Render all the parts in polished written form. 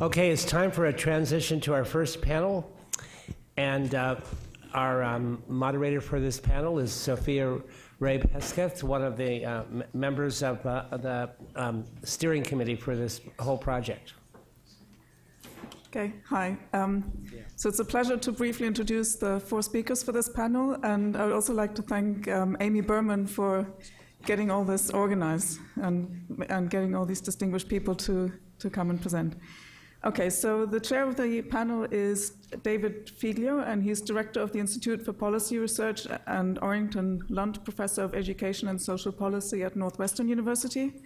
Okay, it's time for a transition to our first panel. And our moderator for this panel is Sophia Ray Pesketh, one of the members of the steering committee for this whole project. Okay, hi. So it's a pleasure to briefly introduce the four speakers for this panel, and I would also like to thank Amy Berman for getting all this organized and getting all these distinguished people to come and present. Okay, so the chair of the panel is David Figlio, and he's director of the Institute for Policy Research and Orrington Lund Professor of Education and Social Policy at Northwestern University.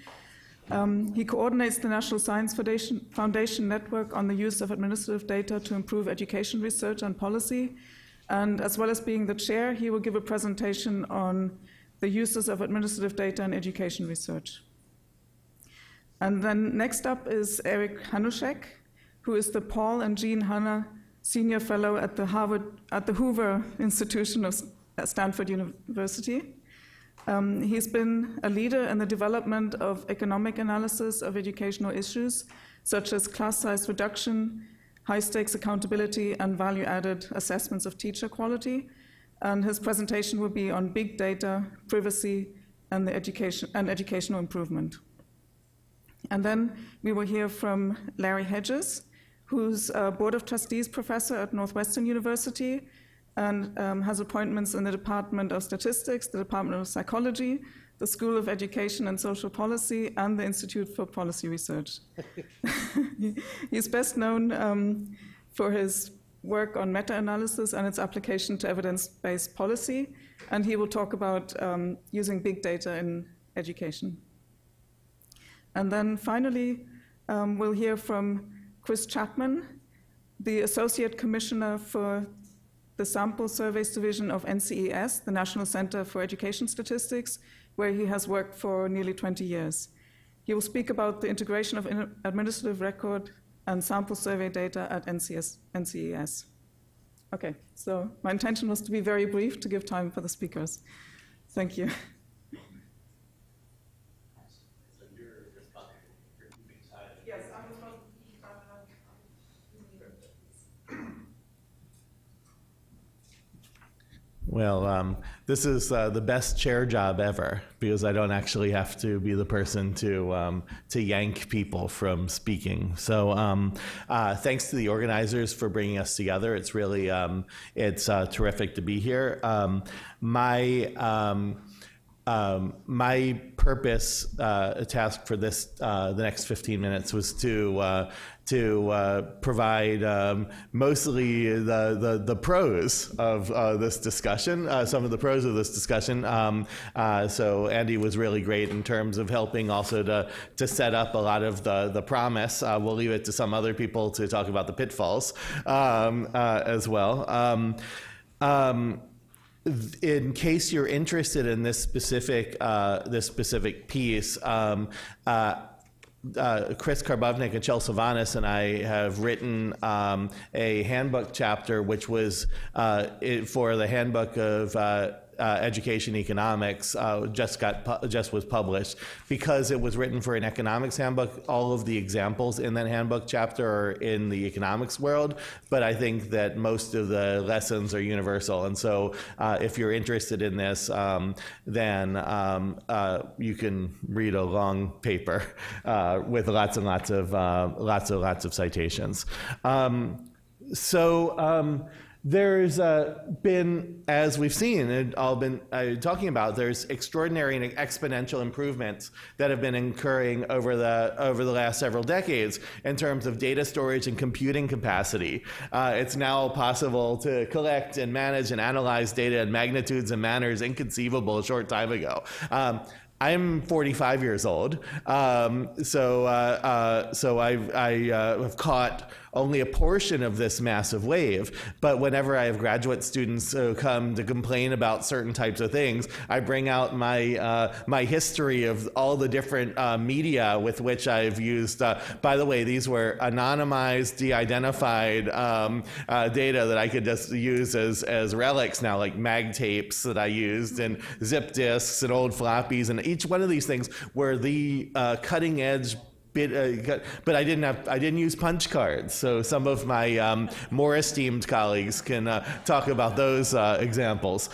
He coordinates the National Science Foundation Network on the use of administrative data to improve education research and policy. And as well as being the chair, he will give a presentation on the uses of administrative data in education research. And then next up is Eric Hanushek, who is the Paul and Jean Hanna Senior Fellow at the Hoover Institution of Stanford University. He's been a leader in the development of economic analysis of educational issues, such as class size reduction, high-stakes accountability, and value-added assessments of teacher quality. And his presentation will be on big data, privacy, and educational improvement. And then we will hear from Larry Hedges, who's a Board of Trustees professor at Northwestern University and has appointments in the Department of Statistics, the Department of Psychology, the School of Education and Social Policy, and the Institute for Policy Research. He's best known for his work on meta-analysis and its application to evidence-based policy, and he will talk about using big data in education. And then finally, we'll hear from Chris Chapman, the Associate Commissioner for the Sample Surveys Division of NCES, the National Center for Education Statistics, where he has worked for nearly 20 years. He will speak about the integration of administrative record and sample survey data at NCES. Okay, so my intention was to be very brief to give time for the speakers. Thank you. Well, this is the best chair job ever because I don't actually have to be the person to yank people from speaking. So thanks to the organizers for bringing us together. It's really it's terrific to be here. My purpose, task for this the next 15 minutes was to provide mostly the pros of this discussion, some of the pros of this discussion. So Andy was really great in terms of helping also to set up a lot of the promise. We'll leave it to some other people to talk about the pitfalls as well. In case you're interested in this specific piece, Chris Karbovnik and Chel Savanas and I have written a handbook chapter, which was for the handbook of education economics, just was published. Because it was written for an economics handbook, all of the examples in that handbook chapter are in the economics world, but I think that most of the lessons are universal. And so if you're interested in this, then you can read a long paper with lots and lots of citations. There's been, as we've seen and all been talking about, there's extraordinary and exponential improvements that have been occurring over the last several decades in terms of data storage and computing capacity. It's now possible to collect and manage and analyze data in magnitudes and manners inconceivable a short time ago. I'm 45 years old, so I have caught only a portion of this massive wave. But whenever I have graduate students who come to complain about certain types of things, I bring out my history of all the different media with which I've used. By the way, these were anonymized, de-identified data that I could just use as relics now, like mag tapes that I used, and zip disks and old floppies, and each one of these things were the cutting edge but I didn't use punch cards. So some of my more esteemed colleagues can talk about those examples.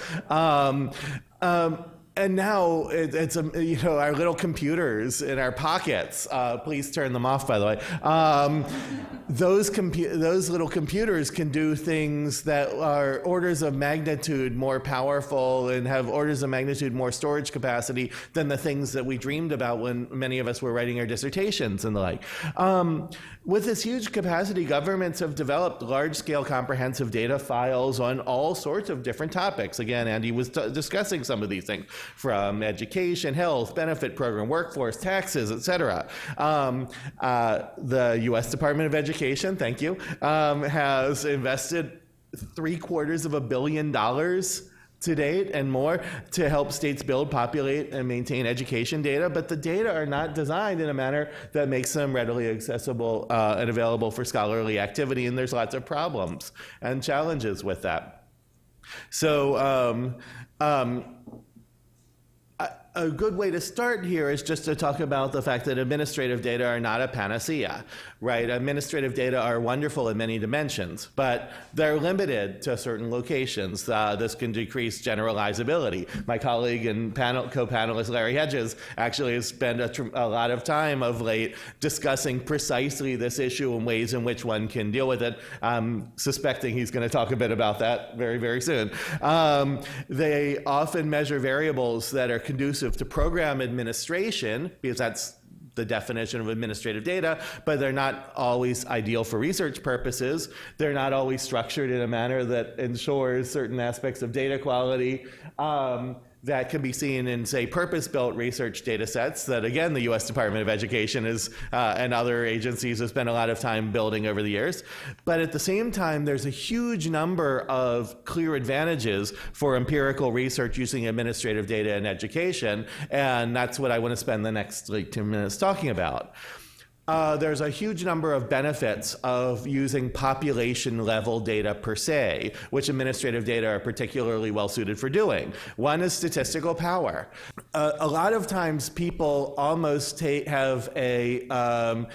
And now it's our little computers in our pockets. Please turn them off, by the way. Those little computers can do things that are orders of magnitude more powerful and have orders of magnitude more storage capacity than the things that we dreamed about when many of us were writing our dissertations and the like. With this huge capacity, governments have developed large-scale comprehensive data files on all sorts of different topics. Again, Andy was discussing some of these things, from education, health, benefit program, workforce, taxes, et cetera. The U.S. Department of Education, thank you, has invested $750 million to date and more to help states build, populate, and maintain education data, but the data are not designed in a manner that makes them readily accessible and available for scholarly activity, and there's lots of problems and challenges with that. So a good way to start here is just to talk about the fact that administrative data are not a panacea, right? Administrative data are wonderful in many dimensions, but they're limited to certain locations. This can decrease generalizability. My colleague and co-panelist Larry Hedges actually has spent a lot of time of late discussing precisely this issue and ways in which one can deal with it. I'm suspecting he's going to talk a bit about that very, very soon. They often measure variables that are conducive to program administration, because that's the definition of administrative data, but they're not always ideal for research purposes. They're not always structured in a manner that ensures certain aspects of data quality that can be seen in, say, purpose-built research data sets that, again, the U.S. Department of Education is, and other agencies have spent a lot of time building over the years. But at the same time, there's a huge number of clear advantages for empirical research using administrative data in education, and that's what I want to spend the next 2 minutes talking about. There's a huge number of benefits of using population-level data per se, which administrative data are particularly well-suited for doing. One is statistical power. A lot of times people almost have a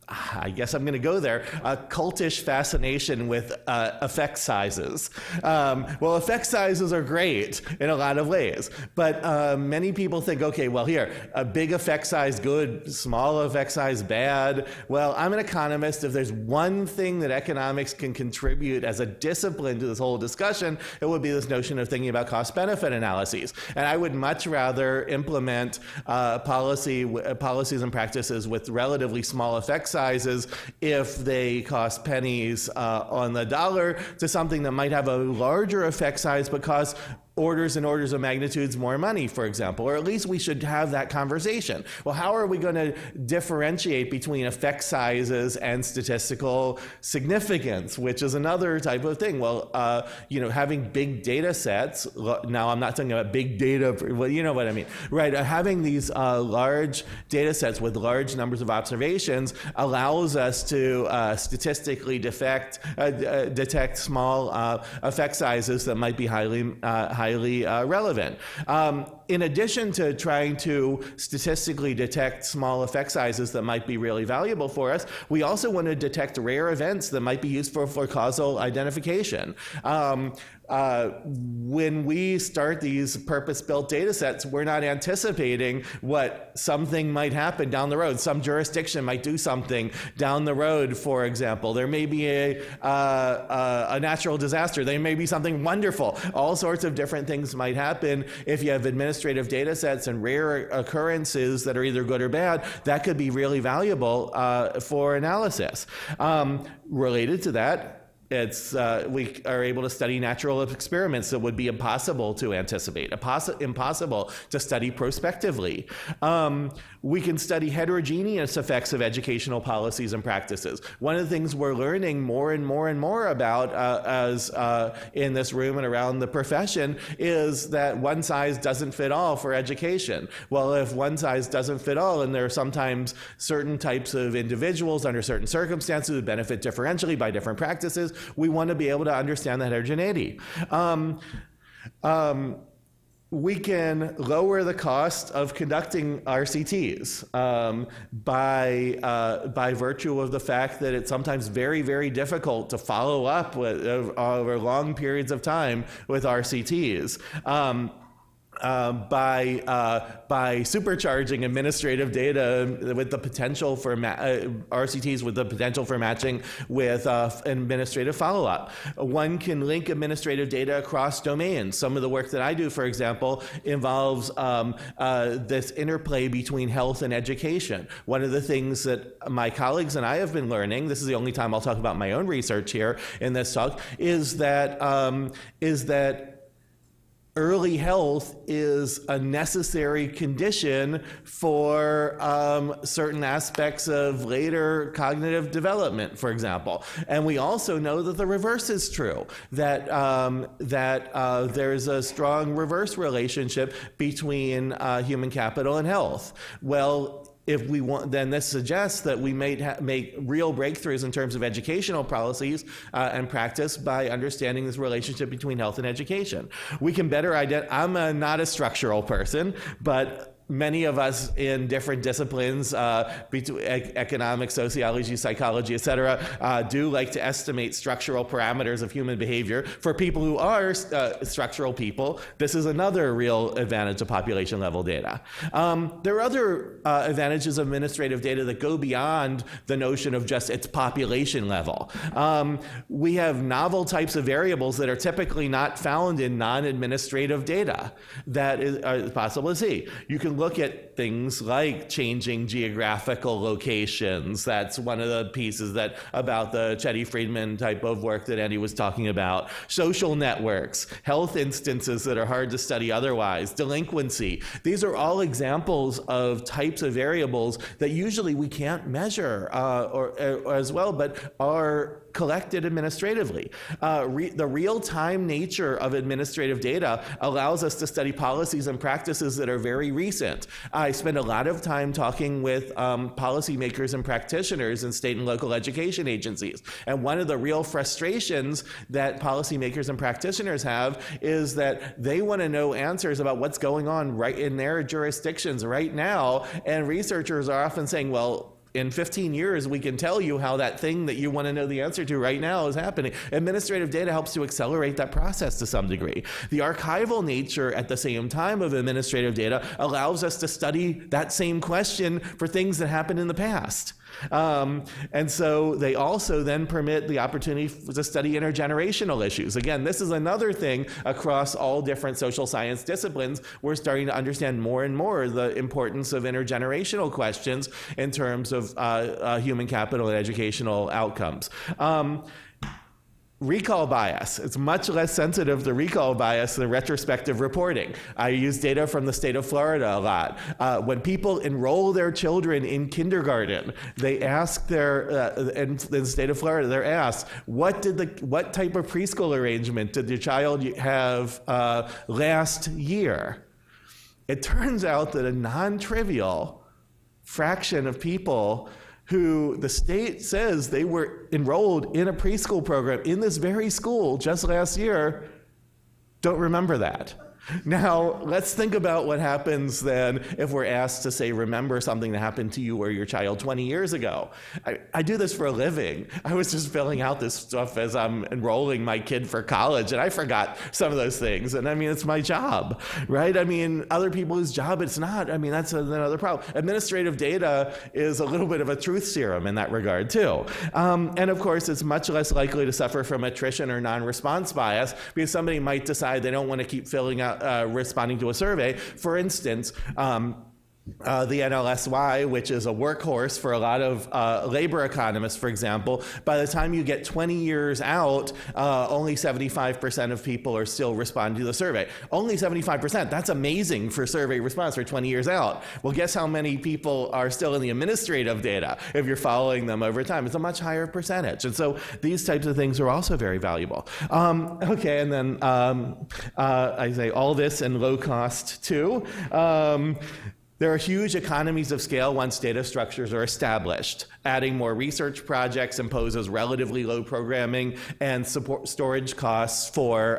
I guess I'm going to go there, a cultish fascination with effect sizes. Well, effect sizes are great in a lot of ways, but many people think, okay, well here, a big effect size good, small effect size bad. Well, I'm an economist. If there's one thing that economics can contribute as a discipline to this whole discussion, it would be this notion of thinking about cost-benefit analyses. And I would much rather implement policies and practices with relatively small effect sizes if they cost pennies on the dollar to something that might have a larger effect size but cost orders and orders of magnitudes more money, for example, or at least we should have that conversation. Well, how are we going to differentiate between effect sizes and statistical significance, which is another type of thing? Well, having big data sets, now I'm not talking about big data, well, you know what I mean, right? Having these large data sets with large numbers of observations allows us to statistically detect small effect sizes that might be highly relevant. In addition to trying to statistically detect small effect sizes that might be really valuable for us, we also want to detect rare events that might be useful for causal identification. When we start these purpose-built data sets, we're not anticipating what something might happen down the road. Some jurisdiction might do something down the road, for example. There may be a natural disaster. There may be something wonderful. All sorts of different things might happen if you have administrative data sets and rare occurrences that are either good or bad. That could be really valuable for analysis. Related to that, we are able to study natural experiments that would be impossible to anticipate, impossible to study prospectively. We can study heterogeneous effects of educational policies and practices. One of the things we're learning more and more and more about as in this room and around the profession is that one size doesn't fit all for education. Well, if one size doesn't fit all, and there are sometimes certain types of individuals under certain circumstances who benefit differentially by different practices, we want to be able to understand that heterogeneity. we can lower the cost of conducting RCTs by virtue of the fact that it's sometimes very, very difficult to follow up over long periods of time with RCTs. By supercharging administrative data with the potential for RCTs with the potential for matching with administrative follow-up. One can link administrative data across domains. Some of the work that I do, for example, involves this interplay between health and education. One of the things that my colleagues and I have been learning, this is the only time I'll talk about my own research here in this talk, is that early health is a necessary condition for certain aspects of later cognitive development, for example. And we also know that the reverse is true, that there's a strong reverse relationship between human capital and health. Well, if we want, then this suggests that we may make real breakthroughs in terms of educational policies and practice by understanding this relationship between health and education. We can better identify, I'm not a structural person, but many of us in different disciplines, between economics, sociology, psychology, et cetera, do like to estimate structural parameters of human behavior. For people who are structural people, this is another real advantage of population level data. There are other advantages of administrative data that go beyond the notion of just its population level. We have novel types of variables that are typically not found in non-administrative data that is possible to see. You can look at things like changing geographical locations. That's one of the pieces about the Chetty Friedman type of work that Andy was talking about. Social networks, health instances that are hard to study otherwise, delinquency. These are all examples of types of variables that usually we can't measure or as well, but are collected administratively. The real-time nature of administrative data allows us to study policies and practices that are very recent. I spend a lot of time talking with policymakers and practitioners in state and local education agencies. And one of the real frustrations that policymakers and practitioners have is that they want to know answers about what's going on right in their jurisdictions right now. And researchers are often saying, well, in 15 years, we can tell you how that thing that you want to know the answer to right now is happening. Administrative data helps to accelerate that process to some degree. The archival nature at the same time of administrative data allows us to study that same question for things that happened in the past. And so they also then permit the opportunity to study intergenerational issues. Again, this is another thing across all different social science disciplines. We're starting to understand more and more the importance of intergenerational questions in terms of human capital and educational outcomes. Recall bias. It's much less sensitive to recall bias than retrospective reporting. I use data from the state of Florida a lot. When people enroll their children in kindergarten, they ask in the state of Florida, they're asked, what type of preschool arrangement did your child have last year? It turns out that a non-trivial fraction of people who the state says they were enrolled in a preschool program in this very school just last year don't remember that. Now, let's think about what happens then if we're asked to say, remember something that happened to you or your child 20 years ago. I do this for a living. I was just filling out this stuff as I'm enrolling my kid for college, and I forgot some of those things. And I mean, it's my job, right? I mean, other people's job, it's not. I mean, that's another problem. Administrative data is a little bit of a truth serum in that regard, too. And of course, it's much less likely to suffer from attrition or non-response bias because somebody might decide they don't want to keep filling out responding to a survey. For instance, the NLSY, which is a workhorse for a lot of labor economists, for example, by the time you get 20 years out, only 75% of people are still responding to the survey. Only 75%, that's amazing for survey response for 20 years out. Well, guess how many people are still in the administrative data if you're following them over time? It's a much higher percentage. And so these types of things are also very valuable. Okay, and then I say all this and low cost too. There are huge economies of scale once data structures are established. Adding more research projects imposes relatively low programming and support storage costs for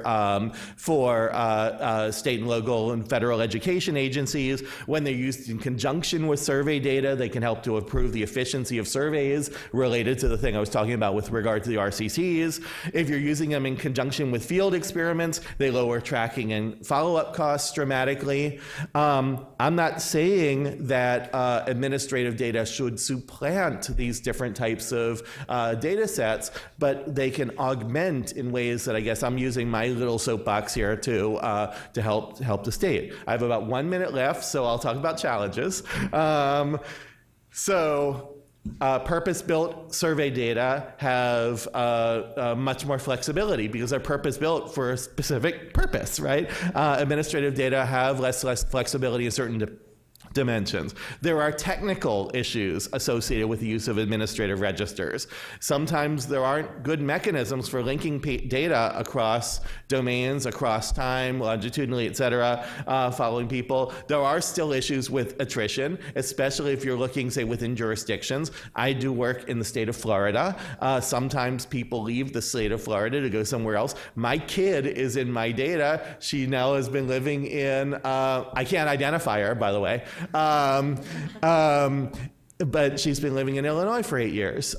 state and local and federal education agencies. When they're used in conjunction with survey data, they can help to improve the efficiency of surveys related to the thing I was talking about with regard to the RCCs. If you're using them in conjunction with field experiments, they lower tracking and follow-up costs dramatically. I'm not saying that administrative data should supplant these different types of data sets, but they can augment in ways that I guess I'm using my little soapbox here to help the state. I have about 1 minute left, so I'll talk about challenges. Purpose-built survey data have much more flexibility because they're purpose-built for a specific purpose, right? Administrative data have less flexibility in certain dimensions. There are technical issues associated with the use of administrative registers. Sometimes there aren't good mechanisms for linking data across domains, across time, longitudinally, et cetera, following people. There are still issues with attrition, especially if you're looking, say, within jurisdictions. I do work in the state of Florida. Sometimes people leave the state of Florida to go somewhere else. My kid is in my data. She now has been living in, I can't identify her, by the way, but she's been living in Illinois for 8 years.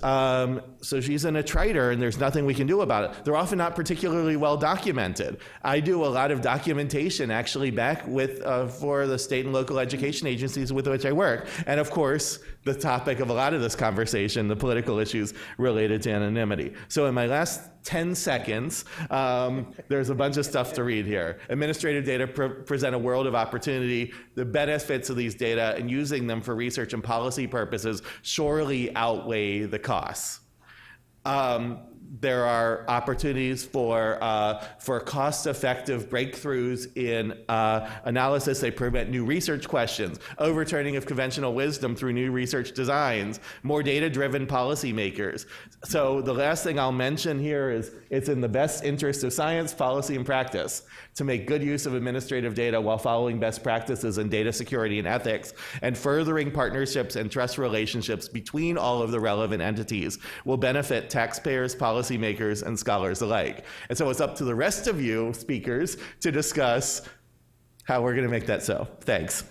So she's an attriter, and there's nothing we can do about it. They're often not particularly well documented. I do a lot of documentation actually back with for the state and local education agencies with which I work. And of course, the topic of a lot of this conversation, the political issues related to anonymity. So in my last 10 seconds, there's a bunch of stuff to read here. Administrative data present a world of opportunity. The benefits of these data and using them for research and policy purposes surely outweigh the costs. There are opportunities for cost-effective breakthroughs in analysis. They prevent new research questions, overturning of conventional wisdom through new research designs, more data-driven policymakers. So the last thing I'll mention here is it's in the best interest of science, policy, and practice to make good use of administrative data while following best practices in data security and ethics, and furthering partnerships and trust relationships between all of the relevant entities will benefit taxpayers, policymakers, and scholars alike. And so it's up to the rest of you speakers to discuss how we're going to make that so. Thanks.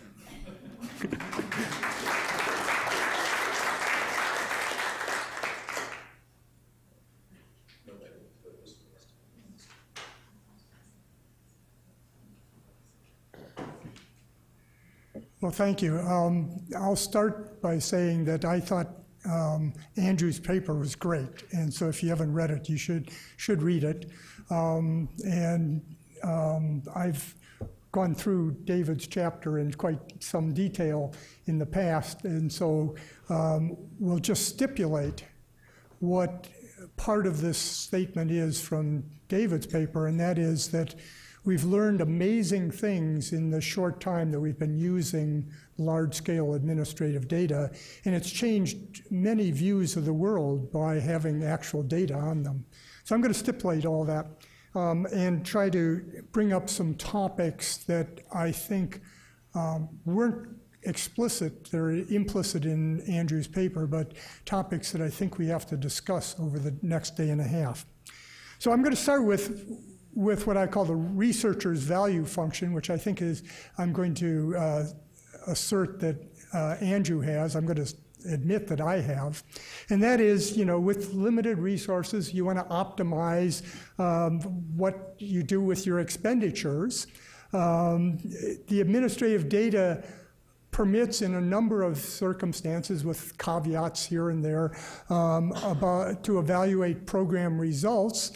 Well, thank you. I'll start by saying that I thought Andrew's paper was great, and so if you haven't read it, you should read it. I've gone through David's chapter in quite some detail in the past, and so we'll just stipulate what part of this statement is from David's paper, and that is that we've learned amazing things in the short time that we've been using large-scale administrative data, and it's changed many views of the world by having actual data on them. So I'm going to stipulate all that and try to bring up some topics that I think weren't explicit, they're implicit in Andrew's paper, but topics that I think we have to discuss over the next day and a half. So I'm going to start with what I call the researcher's value function, which I think is, I'm going to assert that Andrew has. I'm going to admit that I have. And that is, with limited resources, you want to optimize what you do with your expenditures. The administrative data permits in a number of circumstances, with caveats here and there, to evaluate program results.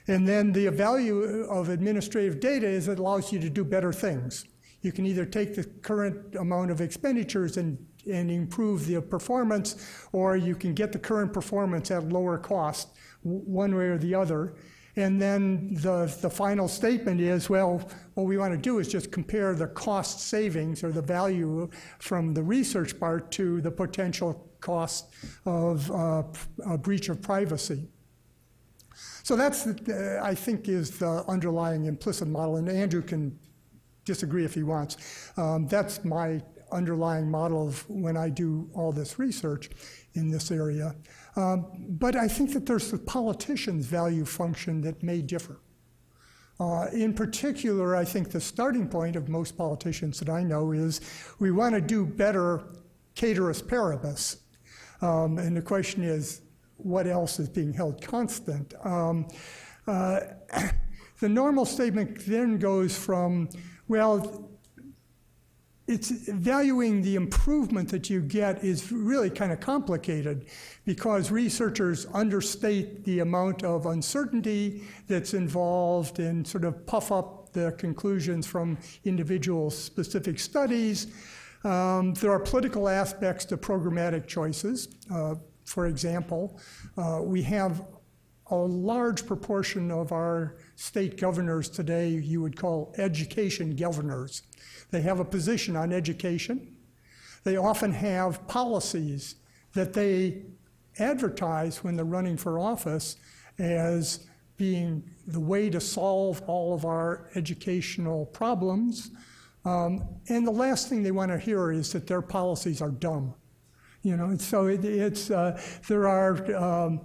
And then the value of administrative data is it allows you to do better things. You can either take the current amount of expenditures and improve the performance, or you can get the current performance at lower cost, one way or the other. And then the final statement is, well, what we want to do is just compare the cost savings or the value from the research part to the potential cost of a breach of privacy. So that's, I think, is the underlying implicit model, and Andrew can disagree if he wants. That's my underlying model of when I do all this research in this area. But I think that there's the politician's value function that may differ. In particular, I think the starting point of most politicians that I know is we want to do better ceteris paribus. And the question is, what else is being held constant? The normal statement then goes from, well, it's valuing the improvement that you get is really kind of complicated because researchers understate the amount of uncertainty that's involved and sort of puff up the conclusions from individual specific studies. There are political aspects to programmatic choices. For example, we have a large proportion of our state governors today you would call education governors. They have a position on education. They often have policies that they advertise when they're running for office as being the way to solve all of our educational problems. And the last thing they want to hear is that their policies are dumb. You know, so there are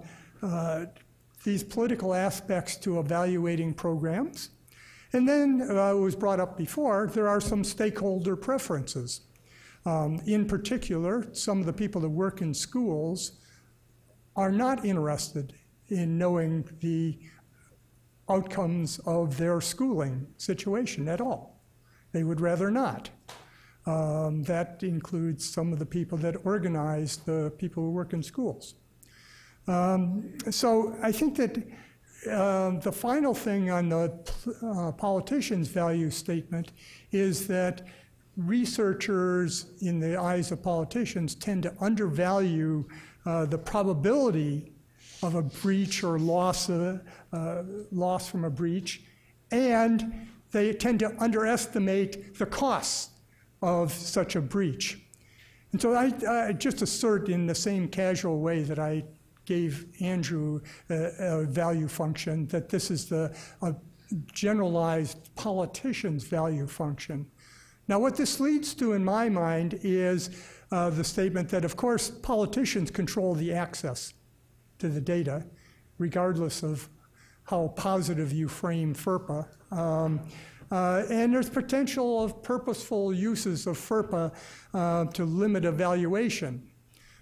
these political aspects to evaluating programs. And then, it was brought up before, there are some stakeholder preferences. In particular, some of the people that work in schools are not interested in knowing the outcomes of their schooling situation at all. They would rather not. That includes some of the people that organize the people who work in schools. So I think that the final thing on the politician's value statement is that researchers, in the eyes of politicians, tend to undervalue the probability of a breach or loss from a breach, and they tend to underestimate the costs of such a breach. And so I just assert in the same casual way that I gave Andrew a value function, that this is a generalized politician's value function. Now, what this leads to, in my mind, is the statement that, of course, politicians control the access to the data, regardless of how positive you frame FERPA. And there's potential of purposeful uses of FERPA to limit evaluation.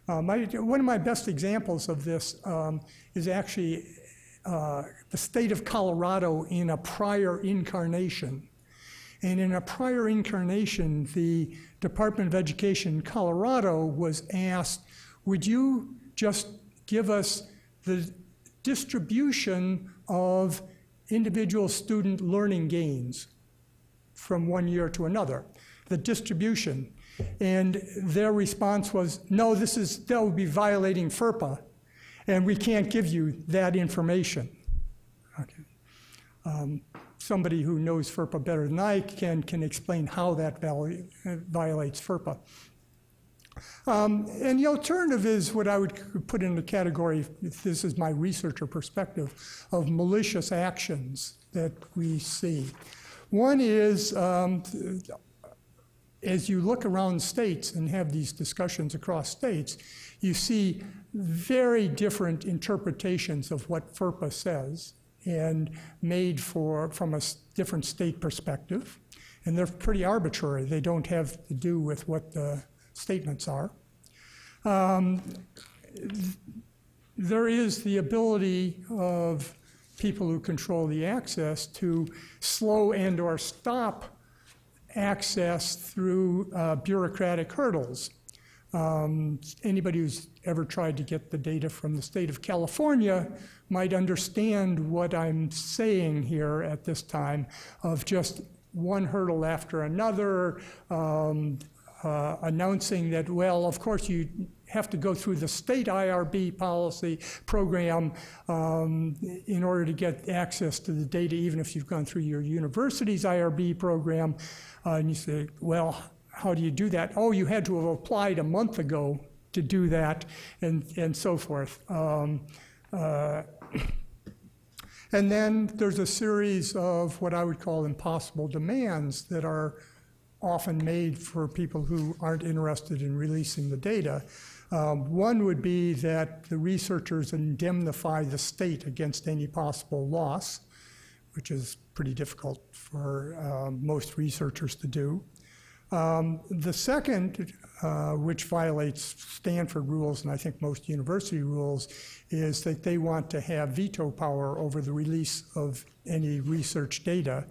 One of my best examples of this is actually the state of Colorado in a prior incarnation. And in a prior incarnation, the Department of Education in Colorado was asked, would you just give us the distribution of individual student learning gains from one year to another, the distribution. And their response was, no, that would be violating FERPA, and we can't give you that information. Okay. Somebody who knows FERPA better than I can explain how that violates FERPA. And the alternative is what I would put in the category, if this is my researcher perspective, of malicious actions that we see. One is, as you look around states and have these discussions across states, you see very different interpretations of what FERPA says and made from a different state perspective. And they're pretty arbitrary. They don't have to do with what the statements are. There is the ability of people who control the access to slow and or stop access through bureaucratic hurdles. Anybody who's ever tried to get the data from the state of California might understand what I'm saying here at this time, of just one hurdle after another, announcing that, well, of course you have to go through the state IRB policy program in order to get access to the data, even if you've gone through your university's IRB program. And you say, well, how do you do that? Oh, you had to have applied a month ago to do that, and so forth. And then there's a series of what I would call impossible demands that are often made for people who aren't interested in releasing the data. One would be that the researchers indemnify the state against any possible loss, which is pretty difficult for most researchers to do. The second, which violates Stanford rules and I think most university rules, is that they want to have veto power over the release of any research data.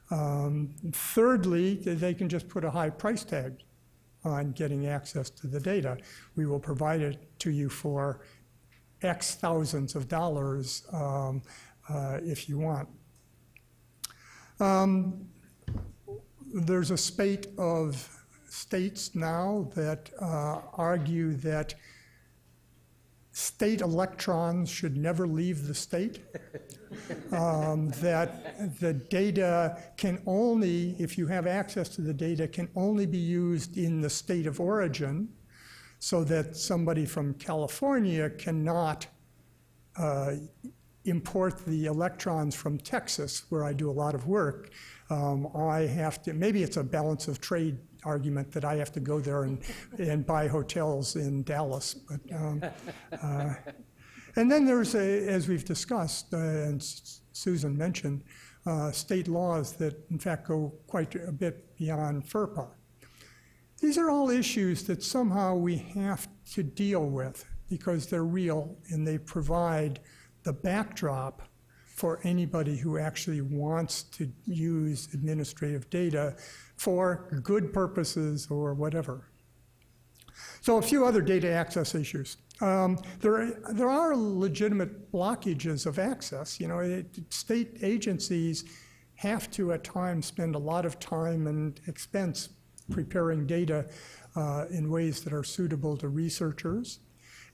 Thirdly, they can just put a high price tag on getting access to the data. We will provide it to you for X thousands of dollars if you want. There's a spate of states now that argue that state electrons should never leave the state, that the data can only, if you have access to the data, can only be used in the state of origin, so that somebody from California cannot import the electrons from Texas, where I do a lot of work. I have to, maybe it's a balance of trade argument that I have to go there and buy hotels in Dallas. But, and then there's, as we've discussed, and Susan mentioned, state laws that in fact go quite a bit beyond FERPA. These are all issues that somehow we have to deal with because they're real and they provide the backdrop for anybody who actually wants to use administrative data for good purposes or whatever. So a few other data access issues. There are legitimate blockages of access. You know, state agencies have to at times spend a lot of time and expense preparing data in ways that are suitable to researchers.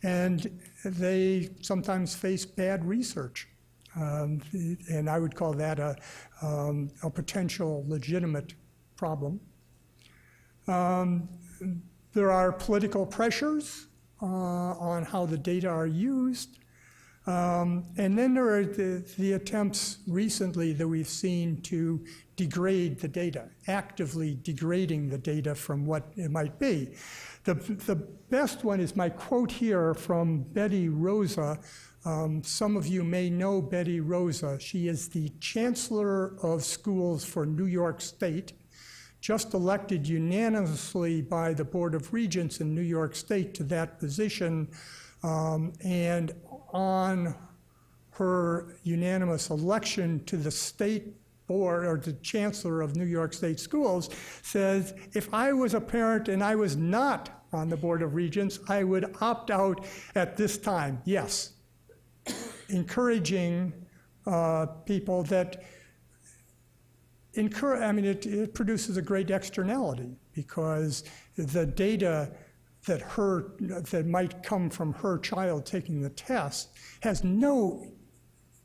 And they sometimes face bad research. And I would call that a potential legitimate problem. There are political pressures on how the data are used. And then there are the attempts recently that we've seen to degrade the data, actively degrading the data from what it might be. The best one is my quote here from Betty Rosa. Some of you may know Betty Rosa. She is the Chancellor of Schools for New York State, just elected unanimously by the Board of Regents in New York State to that position. And on her unanimous election to the state board, or the Chancellor of New York State Schools, says, if I was a parent and I was not on the Board of Regents, I would opt out at this time. Yes. Encouraging people that it produces a great externality, because the data that might come from her child taking the test has no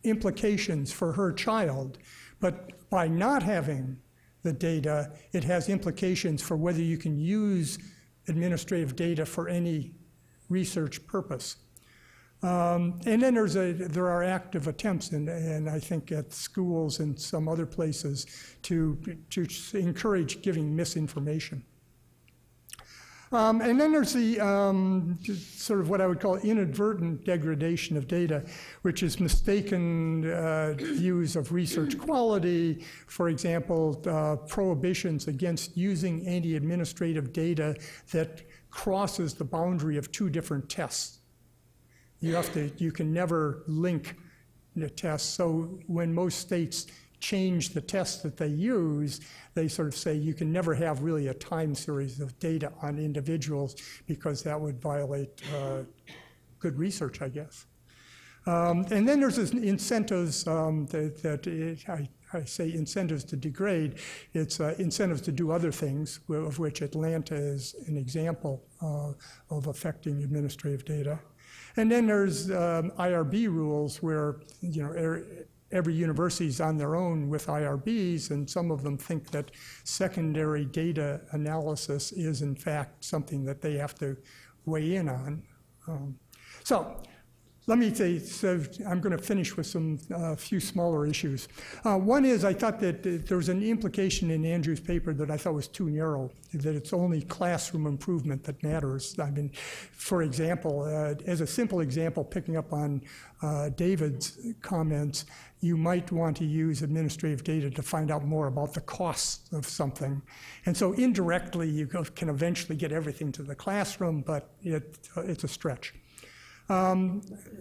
implications for her child, but by not having the data, it has implications for whether you can use administrative data for any research purpose. And then there are active attempts, and I think at schools and some other places, to encourage giving misinformation. And then there's the sort of what I would call inadvertent degradation of data, which is mistaken views of research quality. For example, prohibitions against using any administrative data that crosses the boundary of two different tests. You can never link the tests. So when most states change the tests that they use, they sort of say you can never have really a time series of data on individuals, because that would violate good research, I guess. And then there's this incentives I say incentives to degrade. It's incentives to do other things, of which Atlanta is an example of affecting administrative data. And then there's IRB rules where, you know, every university is on their own with IRBs, and some of them think that secondary data analysis is in fact something that they have to weigh in on. So let me say, so I'm going to finish with some few smaller issues. One is I thought that there was an implication in Andrew's paper that I thought was too narrow, that it's only classroom improvement that matters. I mean, for example, as a simple example, picking up on David's comments, you might want to use administrative data to find out more about the costs of something. And so indirectly, you can eventually get everything to the classroom, but it's a stretch.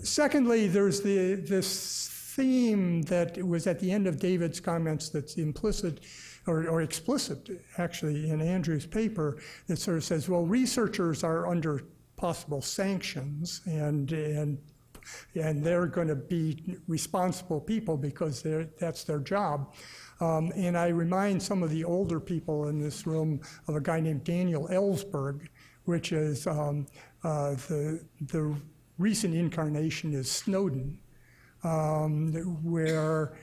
Secondly, there's this theme that was at the end of David's comments that's implicit or explicit, actually, in Andrew's paper that sort of says, well, researchers are under possible sanctions and they're going to be responsible people because that's their job. And I remind some of the older people in this room of a guy named Daniel Ellsberg, which is the recent incarnation is Snowden, where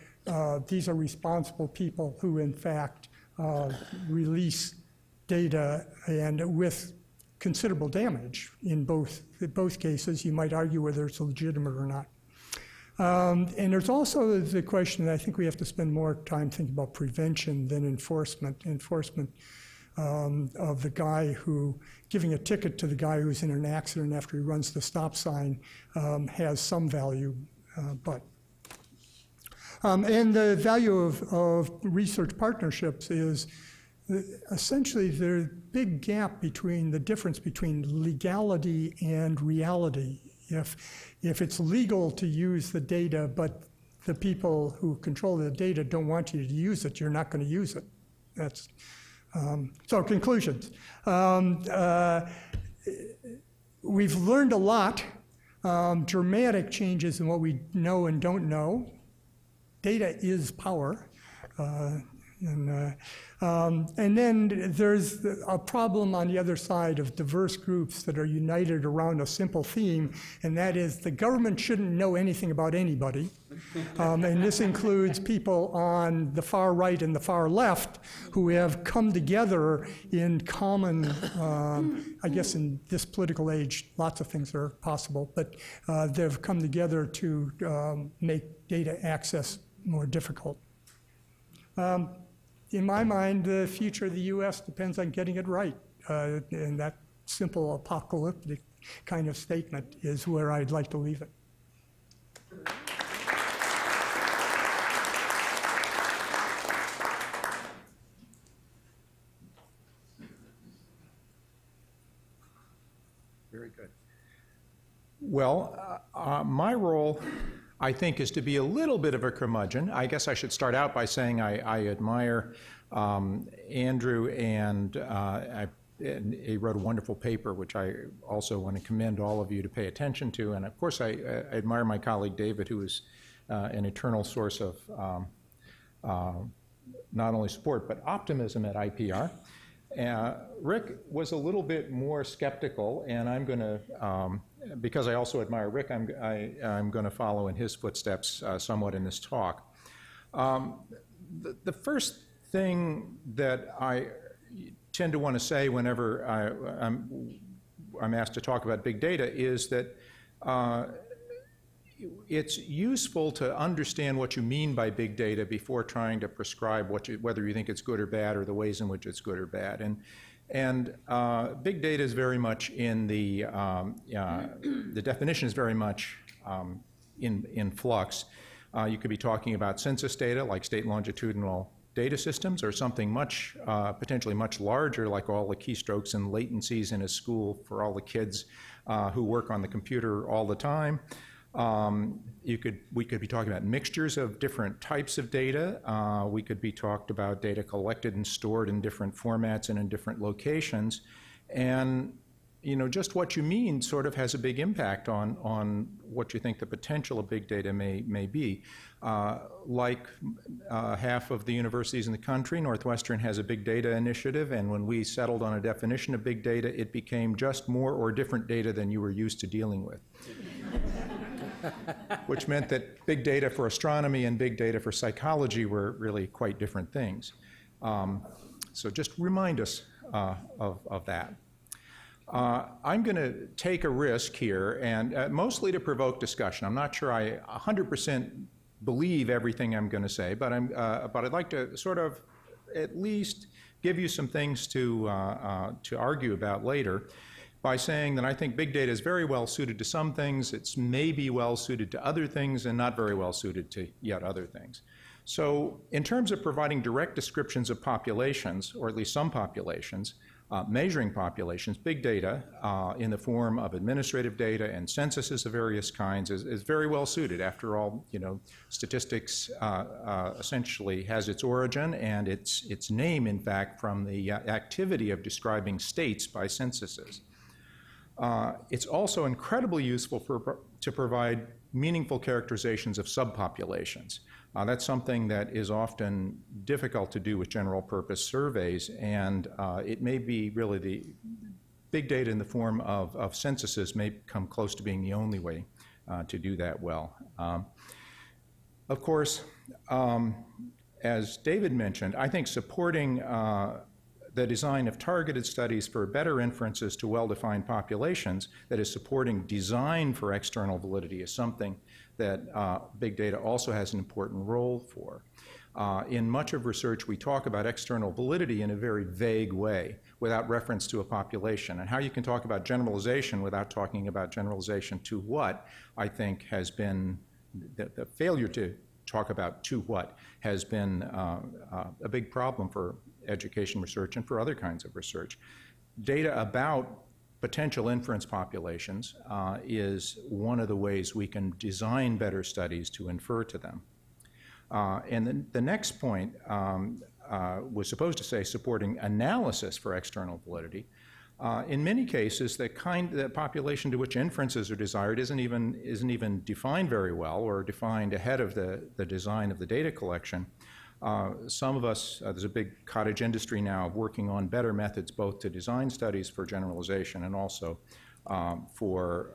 these are responsible people who, in fact, release data and with considerable damage in both cases. You might argue whether it's legitimate or not. And there's also the question that I think we have to spend more time thinking about prevention than enforcement. Enforcement of the guy giving a ticket to the guy who's in an accident after he runs the stop sign has some value, and the value of research partnerships is essentially the big gap between the difference between legality and reality. If it's legal to use the data, but the people who control the data don't want you to use it, you're not going to use it. That's so conclusions. We've learned a lot, dramatic changes in what we know and don't know. Data is power. And then there's a problem on the other side of diverse groups that are united around a simple theme, and that is the government shouldn't know anything about anybody. And this includes people on the far right and the far left who have come together in common, I guess in this political age, lots of things are possible, but they've come together to make data access more difficult. In my mind, the future of the U.S. depends on getting it right. And that simple apocalyptic kind of statement is where I'd like to leave it. Very good. Well, my role, I think, is to be a little bit of a curmudgeon. I guess I should start out by saying I admire Andrew, and he wrote a wonderful paper, which I also want to commend all of you to pay attention to. And of course, I admire my colleague David, who is an eternal source of not only support, but optimism at IPR. Rick was a little bit more skeptical, and I'm going to, because I also admire Rick, I'm going to follow in his footsteps somewhat in this talk. The first thing that I tend to want to say whenever I'm asked to talk about big data is that it's useful to understand what you mean by big data before trying to prescribe whether you think it's good or bad or the ways in which it's good or bad. And big data is very much in the definition is very much in flux. You could be talking about census data like state longitudinal data systems, or something much, potentially much larger, like all the keystrokes and latencies in a school for all the kids who work on the computer all the time. We could be talking about mixtures of different types of data. We could be talked about data collected and stored in different formats and in different locations. And just what you mean sort of has a big impact on what you think the potential of big data may be. Like half of the universities in the country, Northwestern has a big data initiative, and when we settled on a definition of big data, it became just more or different data than you were used to dealing with. Which meant that big data for astronomy and big data for psychology were really quite different things. So just remind us of that. I'm going to take a risk here, and mostly to provoke discussion. I'm not sure I 100% believe everything I'm going to say, but I'd like to sort of at least give you some things to argue about later by saying that I think big data is very well suited to some things, it's maybe well suited to other things, and not very well suited to yet other things. So in terms of providing direct descriptions of populations, or at least some populations, measuring populations, big data in the form of administrative data and censuses of various kinds is very well suited. After all, you know, statistics essentially has its origin and its name, in fact, from the activity of describing states by censuses. It's also incredibly useful to provide meaningful characterizations of subpopulations. That's something that is often difficult to do with general purpose surveys, and it may be really the big data in the form of censuses may come close to being the only way to do that well. Of course, as David mentioned, I think supporting the design of targeted studies for better inferences to well-defined populations, that is supporting design for external validity, is something that big data also has an important role for. In much of research, we talk about external validity in a very vague way, without reference to a population. And how you can talk about generalization without talking about generalization to what, I think, has been the failure to talk about to what has been a big problem for education research and for other kinds of research. Data about potential inference populations is one of the ways we can design better studies to infer to them. And then the next point was supposed to say supporting analysis for external validity. In many cases, the population to which inferences are desired isn't even defined very well, or defined ahead of the design of the data collection. Some of us, there's a big cottage industry now working on better methods both to design studies for generalization and also for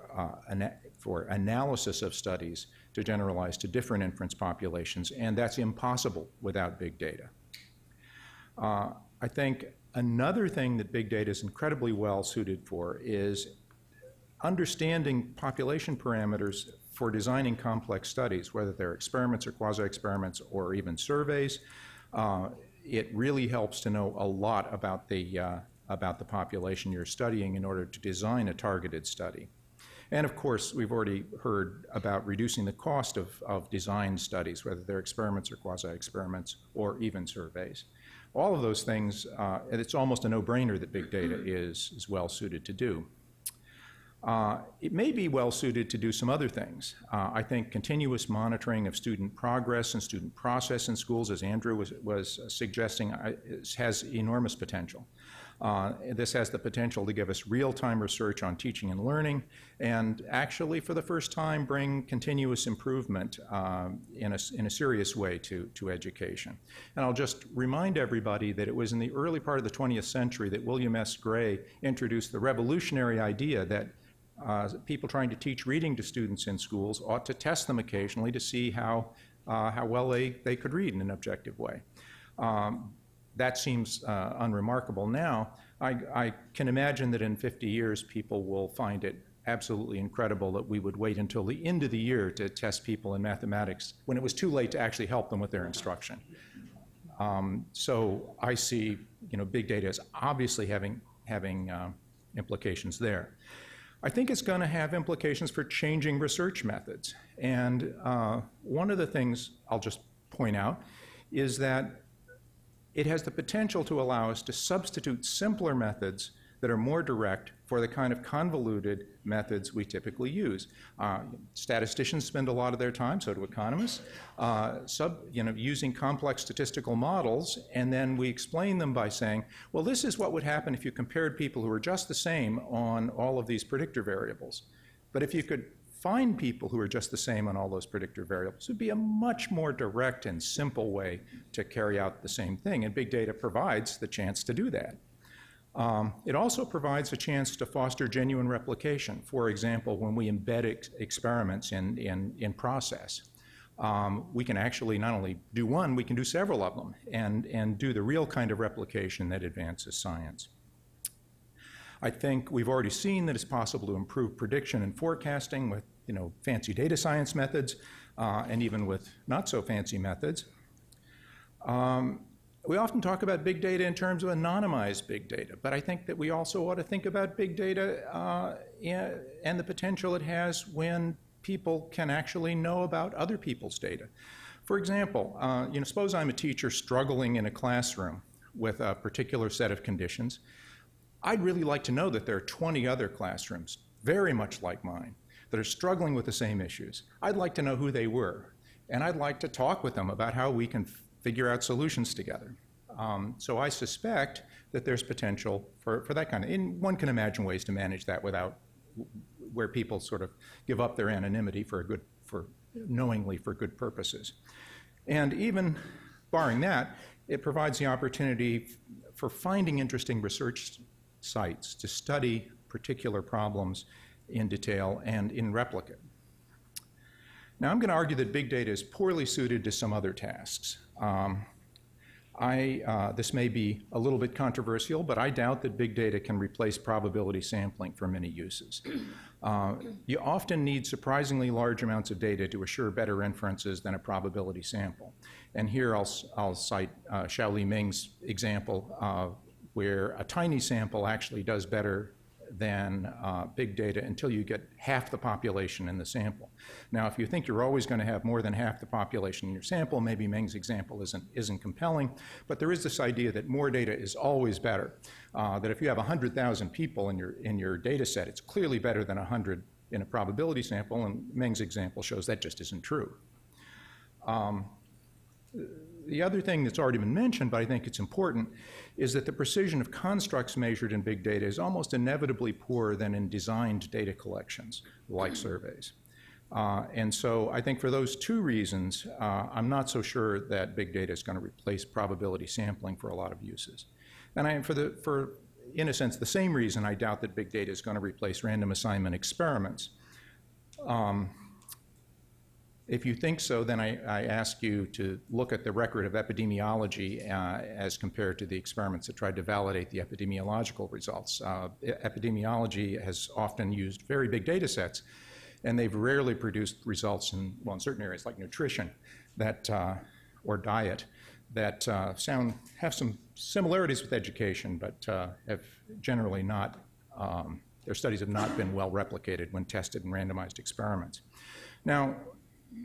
analysis of studies to generalize to different inference populations, and that's impossible without big data. I think another thing that big data is incredibly well suited for is understanding population parameters for designing complex studies, whether they're experiments or quasi-experiments or even surveys. It really helps to know a lot about the population you're studying in order to design a targeted study. And of course, we've already heard about reducing the cost of design studies, whether they're experiments or quasi-experiments or even surveys. All of those things, and it's almost a no-brainer that big data is well suited to do. It may be well suited to do some other things. I think continuous monitoring of student progress and student process in schools, as Andrew was suggesting, has enormous potential. This has the potential to give us real-time research on teaching and learning, and actually, for the first time, bring continuous improvement in a serious way to education. And I'll just remind everybody that it was in the early part of the 20th century that William S. Gray introduced the revolutionary idea that people trying to teach reading to students in schools ought to test them occasionally to see how well they could read in an objective way. That seems unremarkable now. I can imagine that in 50 years people will find it absolutely incredible that we would wait until the end of the year to test people in mathematics when it was too late to actually help them with their instruction. So I see, big data as obviously having implications there. I think it's going to have implications for changing research methods. And one of the things I'll just point out is that it has the potential to allow us to substitute simpler methods that are more direct for the kind of convoluted methods we typically use. Statisticians spend a lot of their time, so do economists, using complex statistical models, and then we explain them by saying, well, this is what would happen if you compared people who are just the same on all of these predictor variables. But if you could find people who are just the same on all those predictor variables, it would be a much more direct and simple way to carry out the same thing, and big data provides the chance to do that. It also provides a chance to foster genuine replication. For example, when we embed experiments in process, we can actually not only do one, we can do several of them and do the real kind of replication that advances science. I think we've already seen that it's possible to improve prediction and forecasting with fancy data science methods and even with not so fancy methods. We often talk about big data in terms of anonymized big data, but I think that we also ought to think about big data and the potential it has when people can actually know about other people's data. For example, suppose I'm a teacher struggling in a classroom with a particular set of conditions. I'd really like to know that there are 20 other classrooms, very much like mine, that are struggling with the same issues. I'd like to know who they were, and I'd like to talk with them about how we can figure out solutions together. So I suspect that there's potential for that kind of, and one can imagine ways to manage that where people sort of give up their anonymity knowingly for good purposes. And even barring that, it provides the opportunity for finding interesting research sites to study particular problems in detail and in replicate. Now, I'm going to argue that big data is poorly suited to some other tasks. This may be a little bit controversial, but I doubt that big data can replace probability sampling for many uses. You often need surprisingly large amounts of data to assure better inferences than a probability sample. And here I'll cite Xiaoli Meng's example where a tiny sample actually does better than big data until you get half the population in the sample. Now, if you think you're always going to have more than half the population in your sample, maybe Meng's example isn't compelling, but there is this idea that more data is always better. That if you have 100,000 people in your data set, it's clearly better than 100 in a probability sample, and Meng's example shows that just isn't true. The other thing that's already been mentioned, but I think it's important, is that the precision of constructs measured in big data is almost inevitably poorer than in designed data collections, like surveys. And so I think for those two reasons, I'm not so sure that big data is going to replace probability sampling for a lot of uses. And in a sense, the same reason I doubt that big data is going to replace random assignment experiments. If you think so, then I ask you to look at the record of epidemiology as compared to the experiments that tried to validate the epidemiological results. Epidemiology has often used very big data sets, and they've rarely produced results in certain areas like nutrition or diet that have some similarities with education, but have generally not, their studies have not been well replicated when tested in randomized experiments. Now,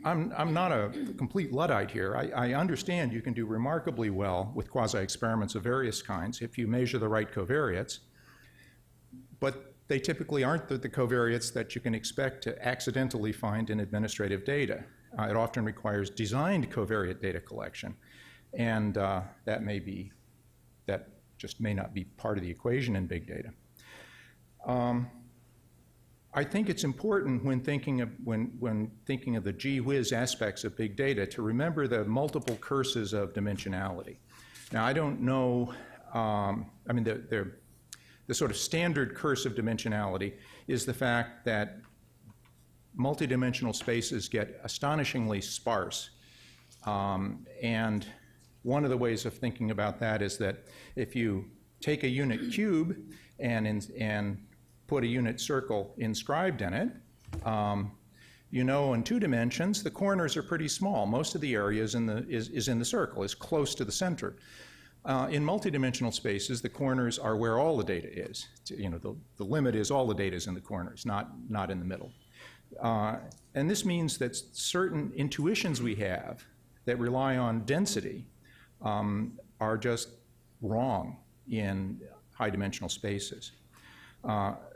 I'm not a complete Luddite here. I understand you can do remarkably well with quasi-experiments of various kinds if you measure the right covariates, but they typically aren't the covariates that you can expect to accidentally find in administrative data. It often requires designed covariate data collection, and that just may not be part of the equation in big data. I think it's important when thinking of the gee whiz aspects of big data to remember the multiple curses of dimensionality. Now, I don't know, the sort of standard curse of dimensionality is the fact that multidimensional spaces get astonishingly sparse. And one of the ways of thinking about that is that if you take a unit cube and put a unit circle inscribed in it, in 2 dimensions, the corners are pretty small. Most of the area is in the circle, is close to the center. In multidimensional spaces, the corners are where all the data is. The limit is all the data is in the corners, not in the middle. And this means that certain intuitions we have that rely on density are just wrong in high-dimensional spaces.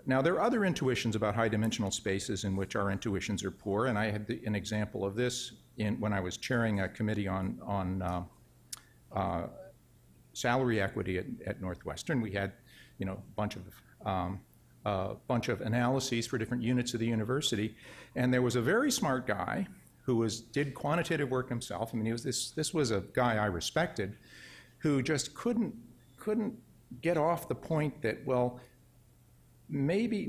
Now, there are other intuitions about high-dimensional spaces in which our intuitions are poor, and I had an example of this when I was chairing a committee on salary equity at Northwestern. We had, a bunch of analyses for different units of the university, and there was a very smart guy who did quantitative work himself. This was a guy I respected, who just couldn't get off the point that, well, maybe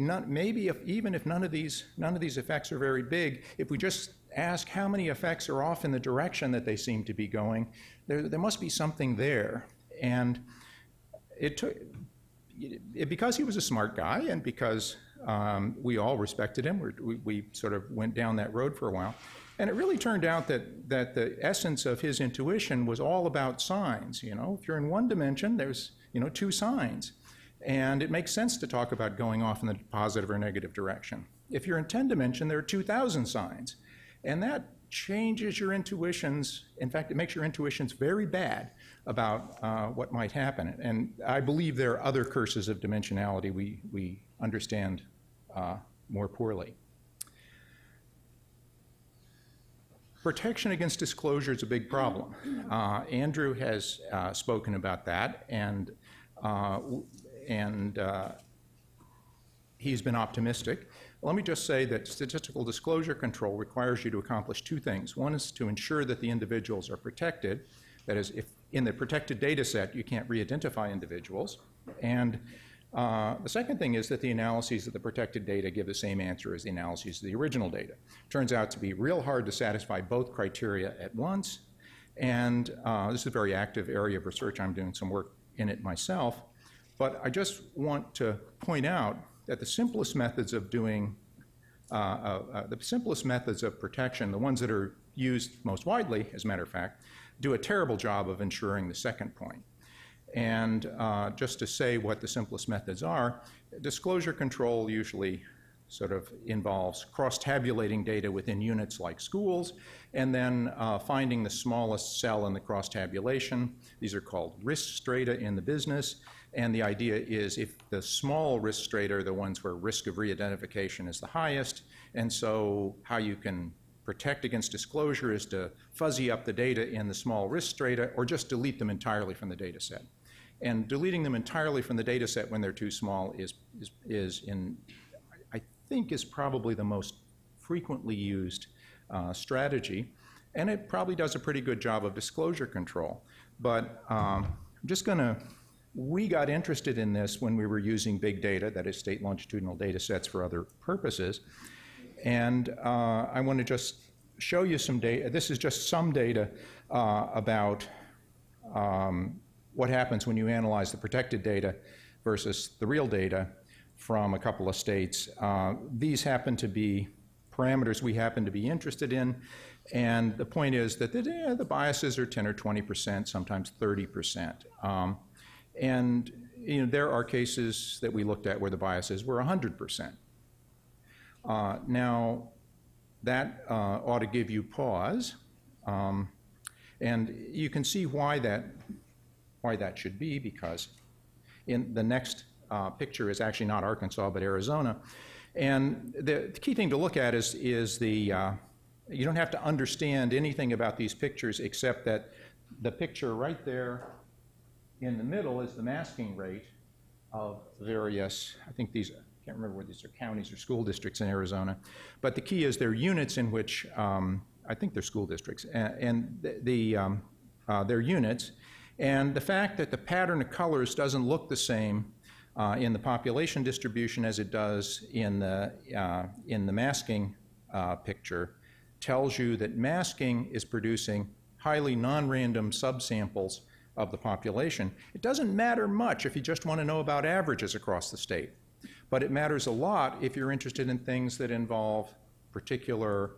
even if none of these effects are very big, if we just ask how many effects are off in the direction that they seem to be going, there must be something there. And it took, because he was a smart guy and because we all respected him, we sort of went down that road for a while. And it really turned out that the essence of his intuition was all about signs. You know, if you're in one dimension, there's, you know, two signs. And it makes sense to talk about going off in the positive or negative direction. If you're in 10 dimension, there are 2,000 signs. And that changes your intuitions. In fact, it makes your intuitions very bad about what might happen. And I believe there are other curses of dimensionality we understand more poorly. Protection against disclosure is a big problem. Andrew has spoken about that, and he's been optimistic. Let me just say that statistical disclosure control requires you to accomplish two things. One is to ensure that the individuals are protected. That is, if in the protected data set you can't re-identify individuals. And the second thing is that the analyses of the protected data give the same answer as the analyses of the original data. Turns out to be real hard to satisfy both criteria at once. And this is a very active area of research. I'm doing some work in it myself. But I just want to point out that the simplest methods of doing, the simplest methods of protection, the ones that are used most widely, as a matter of fact, do a terrible job of ensuring the second point. And just to say what the simplest methods are, disclosure control usually sort of involves cross-tabulating data within units like schools, and then finding the smallest cell in the cross-tabulation. These are called risk strata in the business. And the idea is if the small risk strata are the ones where risk of re-identification is the highest, and so how you can protect against disclosure is to fuzzy up the data in the small risk strata or just delete them entirely from the data set. And deleting them entirely from the data set when they're too small I think is probably the most frequently used strategy. And it probably does a pretty good job of disclosure control. But I'm just going to, we got interested in this when we were using big data, that is state longitudinal data sets for other purposes. And I want to just show you some data. This is just some data about what happens when you analyze the protected data versus the real data from a couple of states. These happen to be parameters we happen to be interested in. And the point is that the biases are 10 or 20%, sometimes 30%. And you know, there are cases that we looked at where the biases were 100%. Now, that ought to give you pause. And you can see why that should be, because in the next picture is actually not Arkansas, but Arizona. And the key thing to look at is the, you don't have to understand anything about these pictures except that the picture right there in the middle is the masking rate of various, I think these, I can't remember whether these are counties or school districts in Arizona, but the key is they're units in which, I think they're school districts, and they're units. And the fact that the pattern of colors doesn't look the same in the population distribution as it does in the masking picture tells you that masking is producing highly non-random subsamples of the population. It doesn't matter much if you just want to know about averages across the state, but it matters a lot if you're interested in things that involve particular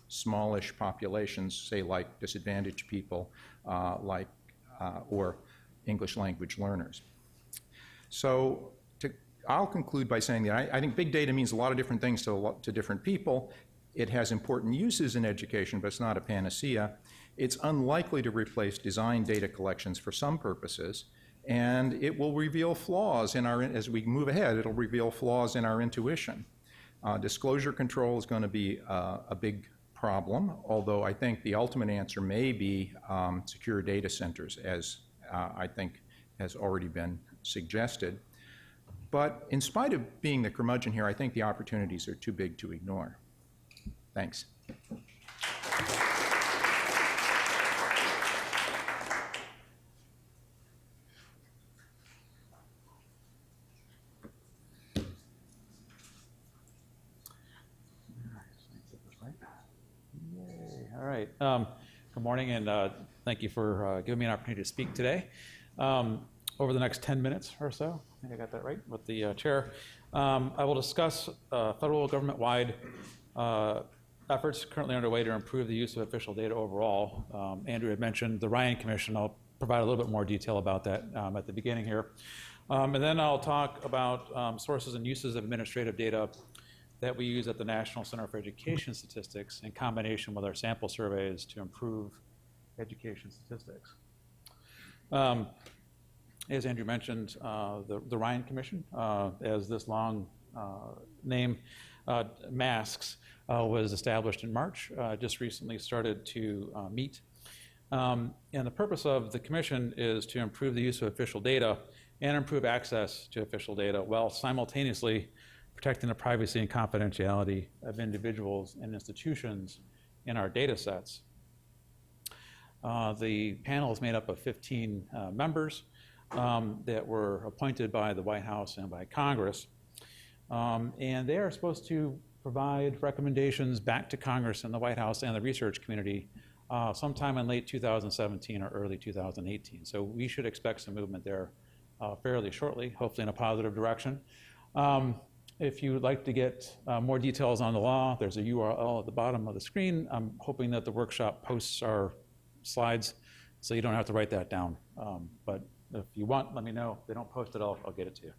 smallish populations, say like disadvantaged people, or English language learners. So I'll conclude by saying that I think big data means a lot of different things to different people. It has important uses in education, but it's not a panacea. It's unlikely to replace design data collections for some purposes, and it will reveal flaws in our, as we move ahead, it'll reveal flaws in our intuition. Disclosure control is going to be a big problem, although I think the ultimate answer may be secure data centers, as I think has already been suggested. But in spite of being the curmudgeon here, I think the opportunities are too big to ignore. Thanks. All right. Good morning, and thank you for giving me an opportunity to speak today. over the next 10 minutes or so. I think I got that right with the chair. I will discuss federal government-wide efforts currently underway to improve the use of official data overall. Andrew had mentioned the Ryan Commission. I'll provide a little bit more detail about that at the beginning here. And then I'll talk about sources and uses of administrative data that we use at the National Center for Education Statistics in combination with our sample surveys to improve education statistics. As Andrew mentioned, the Ryan Commission, as this long name masks, was established in March, just recently started to meet. And the purpose of the commission is to improve the use of official data and improve access to official data while simultaneously protecting the privacy and confidentiality of individuals and institutions in our data sets. The panel is made up of 15 members that were appointed by the White House and by Congress. And they are supposed to provide recommendations back to Congress and the White House and the research community sometime in late 2017 or early 2018. So we should expect some movement there fairly shortly, hopefully in a positive direction. If you would like to get more details on the law, there's a URL at the bottom of the screen. I'm hoping that the workshop posts our slides so you don't have to write that down. But if you want, let me know. If they don't post it, I'll get it to you.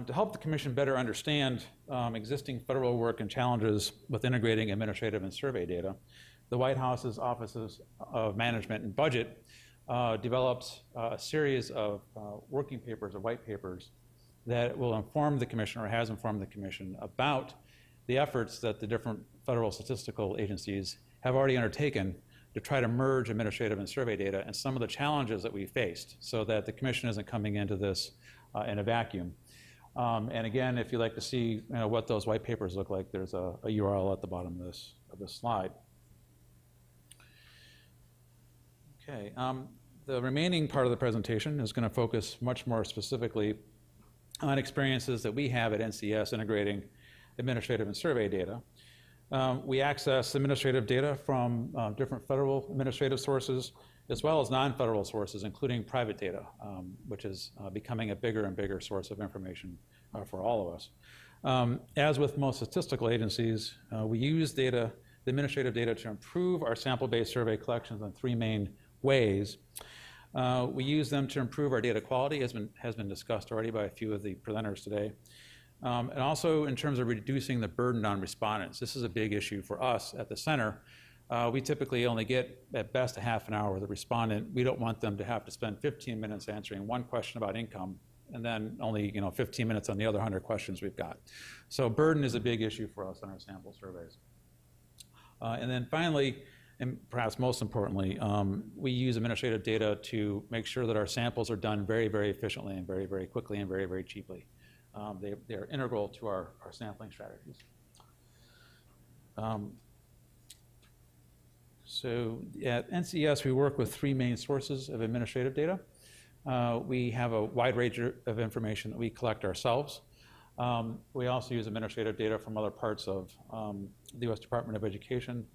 To help the commission better understand existing federal work and challenges with integrating administrative and survey data, the White House's Offices of Management and Budget developed a series of working papers or white papers that will inform the commission or has informed the commission about the efforts that the different federal statistical agencies have already undertaken to try to merge administrative and survey data and some of the challenges that we faced so that the commission isn't coming into this in a vacuum. And again, if you'd like to see what those white papers look like, there's a URL at the bottom of this slide. Okay, the remaining part of the presentation is going to focus much more specifically on experiences that we have at NCS integrating administrative and survey data. We access administrative data from different federal administrative sources as well as non-federal sources, including private data, which is becoming a bigger and bigger source of information for all of us. As with most statistical agencies, we use the administrative data to improve our sample-based survey collections in three main ways. We use them to improve our data quality, as has been discussed already by a few of the presenters today. And also in terms of reducing the burden on respondents. This is a big issue for us at the center. We typically only get at best a half an hour with a respondent. We don't want them to have to spend 15 minutes answering one question about income and then only 15 minutes on the other 100 questions we've got. So burden is a big issue for us on our sample surveys. And then finally, and perhaps most importantly, we use administrative data to make sure that our samples are done very, very efficiently and very, very quickly and very, very cheaply. They are integral to our sampling strategies. So at NCS, we work with three main sources of administrative data. We have a wide range of information that we collect ourselves. We also use administrative data from other parts of the U.S. Department of Education.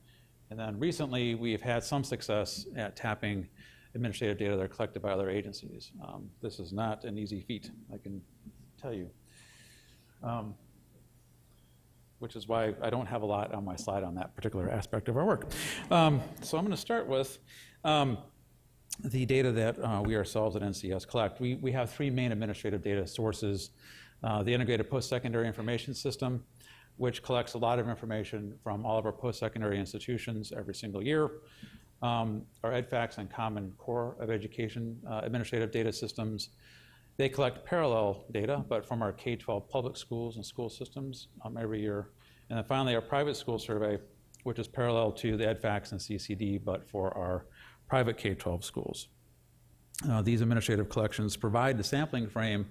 And then recently, we've had some success at tapping administrative data that are collected by other agencies. This is not an easy feat, I can tell you. Which is why I don't have a lot on my slide on that particular aspect of our work. So I'm going to start with the data that we ourselves at NCS collect. We have three main administrative data sources. The Integrated Post-Secondary Information System, which collects a lot of information from all of our post-secondary institutions every single year. Our EDFACS and Common Core of Education administrative data systems. They collect parallel data, but from our K-12 public schools and school systems every year. And then finally, our private school survey, which is parallel to the EDFACS and CCD, but for our private K-12 schools. These administrative collections provide the sampling frame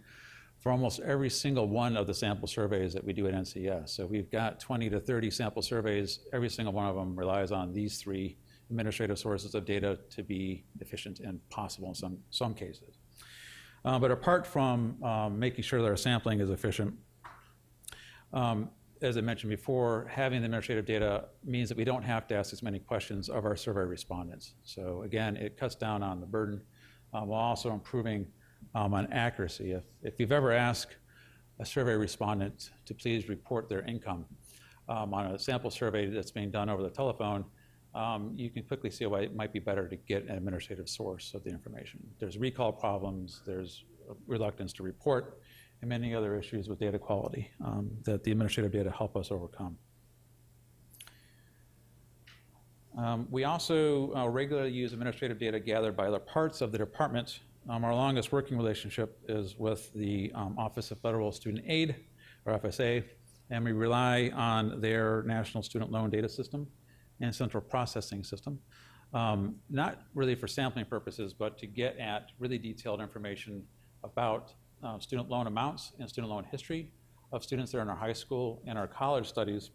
for almost every single one of the sample surveys that we do at NCS. So we've got 20 to 30 sample surveys. Every single one of them relies on these three administrative sources of data to be efficient and possible in some cases. But apart from making sure that our sampling is efficient, as I mentioned before, having the administrative data means that we don't have to ask as many questions of our survey respondents. So again, it cuts down on the burden while also improving on accuracy. If you've ever asked a survey respondent to please report their income on a sample survey that's being done over the telephone, you can quickly see why it might be better to get an administrative source of the information. There's recall problems, there's reluctance to report, and many other issues with data quality that the administrative data help us overcome. We also regularly use administrative data gathered by other parts of the department. Our longest working relationship is with the Office of Federal Student Aid, or FSA, and we rely on their National Student Loan Data System and Central Processing System, not really for sampling purposes, but to get at really detailed information about student loan amounts and student loan history of students that are in our high school and our college studies,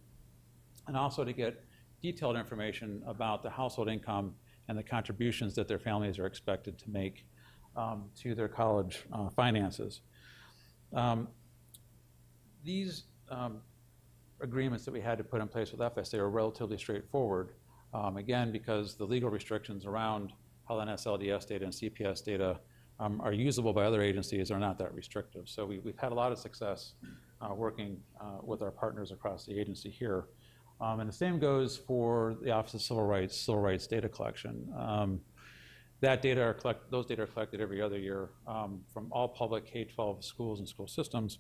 and also to get detailed information about the household income and the contributions that their families are expected to make to their college finances. These agreements that we had to put in place with FSA are relatively straightforward, again, because the legal restrictions around how NSLDS data and CPS data are usable by other agencies are not that restrictive. So we've had a lot of success working with our partners across the agency here. And the same goes for the Office of Civil Rights data collection. Those data are collected every other year from all public K-12 schools and school systems.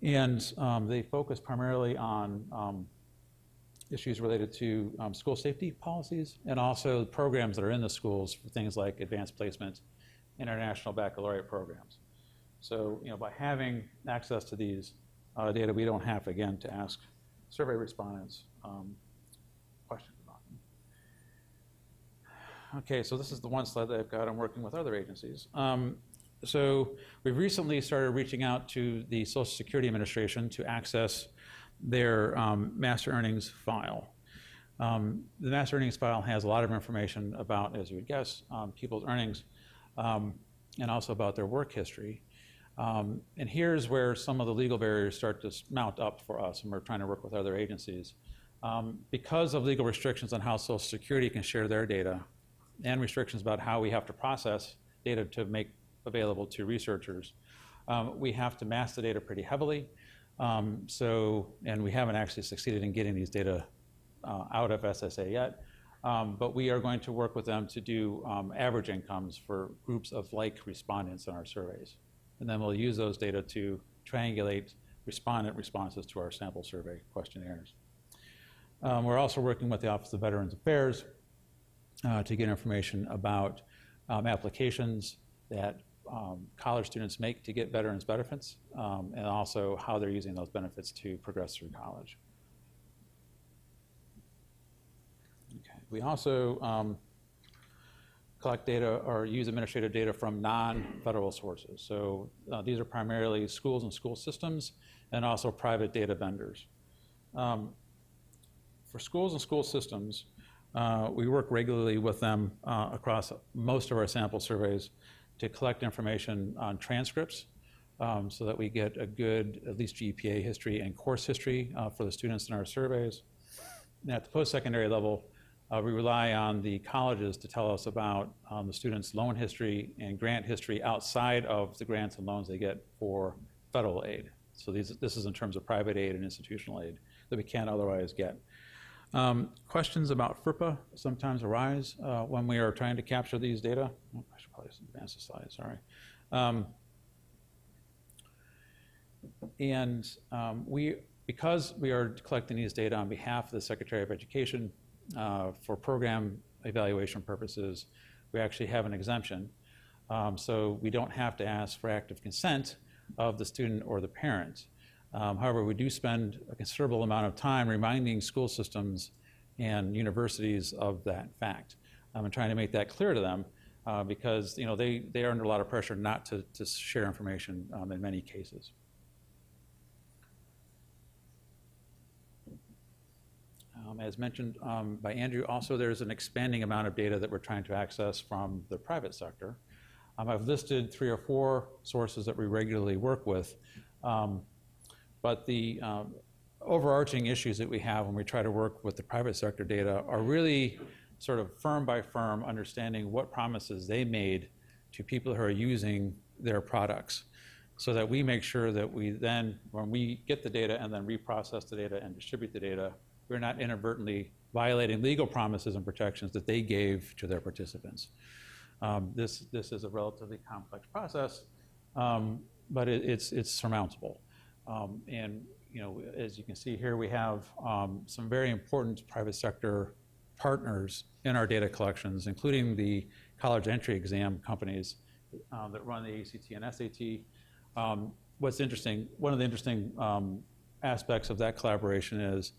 And they focus primarily on issues related to school safety policies and also programs that are in the schools for things like advanced placement, international baccalaureate programs. So, by having access to these data, we don't have, again, to ask survey respondents questions about them. Okay, so this is the one slide that I've got. I'm working with other agencies. So we've recently started reaching out to the Social Security Administration to access their master earnings file. The master earnings file has a lot of information about, as you would guess, people's earnings and also about their work history. And here's where some of the legal barriers start to mount up for us, and we're trying to work with other agencies. Because of legal restrictions on how Social Security can share their data and restrictions about how we have to process data to make available to researchers, we have to mask the data pretty heavily. And we haven't actually succeeded in getting these data out of SSA yet. But we are going to work with them to do average incomes for groups of like respondents in our surveys. And then we'll use those data to triangulate respondent responses to our sample survey questionnaires. We're also working with the Office of Veterans Affairs to get information about applications that college students make to get veterans benefits, and also how they're using those benefits to progress through college. Okay. We also collect data or use administrative data from non-federal sources. So these are primarily schools and school systems and also private data vendors. For schools and school systems, we work regularly with them across most of our sample surveys to collect information on transcripts so that we get a good, at least GPA history and course history for the students in our surveys. And at the post-secondary level, we rely on the colleges to tell us about the students' loan history and grant history outside of the grants and loans they get for federal aid. So this is in terms of private aid and institutional aid that we can't otherwise get. Questions about FERPA sometimes arise when we are trying to capture these data. Oh, I should probably advance the slide, sorry. Because we are collecting these data on behalf of the Secretary of Education for program evaluation purposes, we actually have an exemption. So we don't have to ask for active consent of the student or the parent. However, we do spend a considerable amount of time reminding school systems and universities of that fact and trying to make that clear to them because they are under a lot of pressure not to share information in many cases. As mentioned by Andrew, also there's an expanding amount of data that we're trying to access from the private sector. I've listed 3 or 4 sources that we regularly work with. But the overarching issues that we have when we try to work with the private sector data are really sort of firm by firm, understanding what promises they made to people who are using their products, so that we make sure that we then, when we get the data and then reprocess the data and distribute the data, we're not inadvertently violating legal promises and protections that they gave to their participants. This is a relatively complex process, but it's surmountable. And as you can see here, we have some very important private sector partners in our data collections, including the college entry exam companies that run the ACT and SAT. What's interesting, one of the interesting aspects of that collaboration is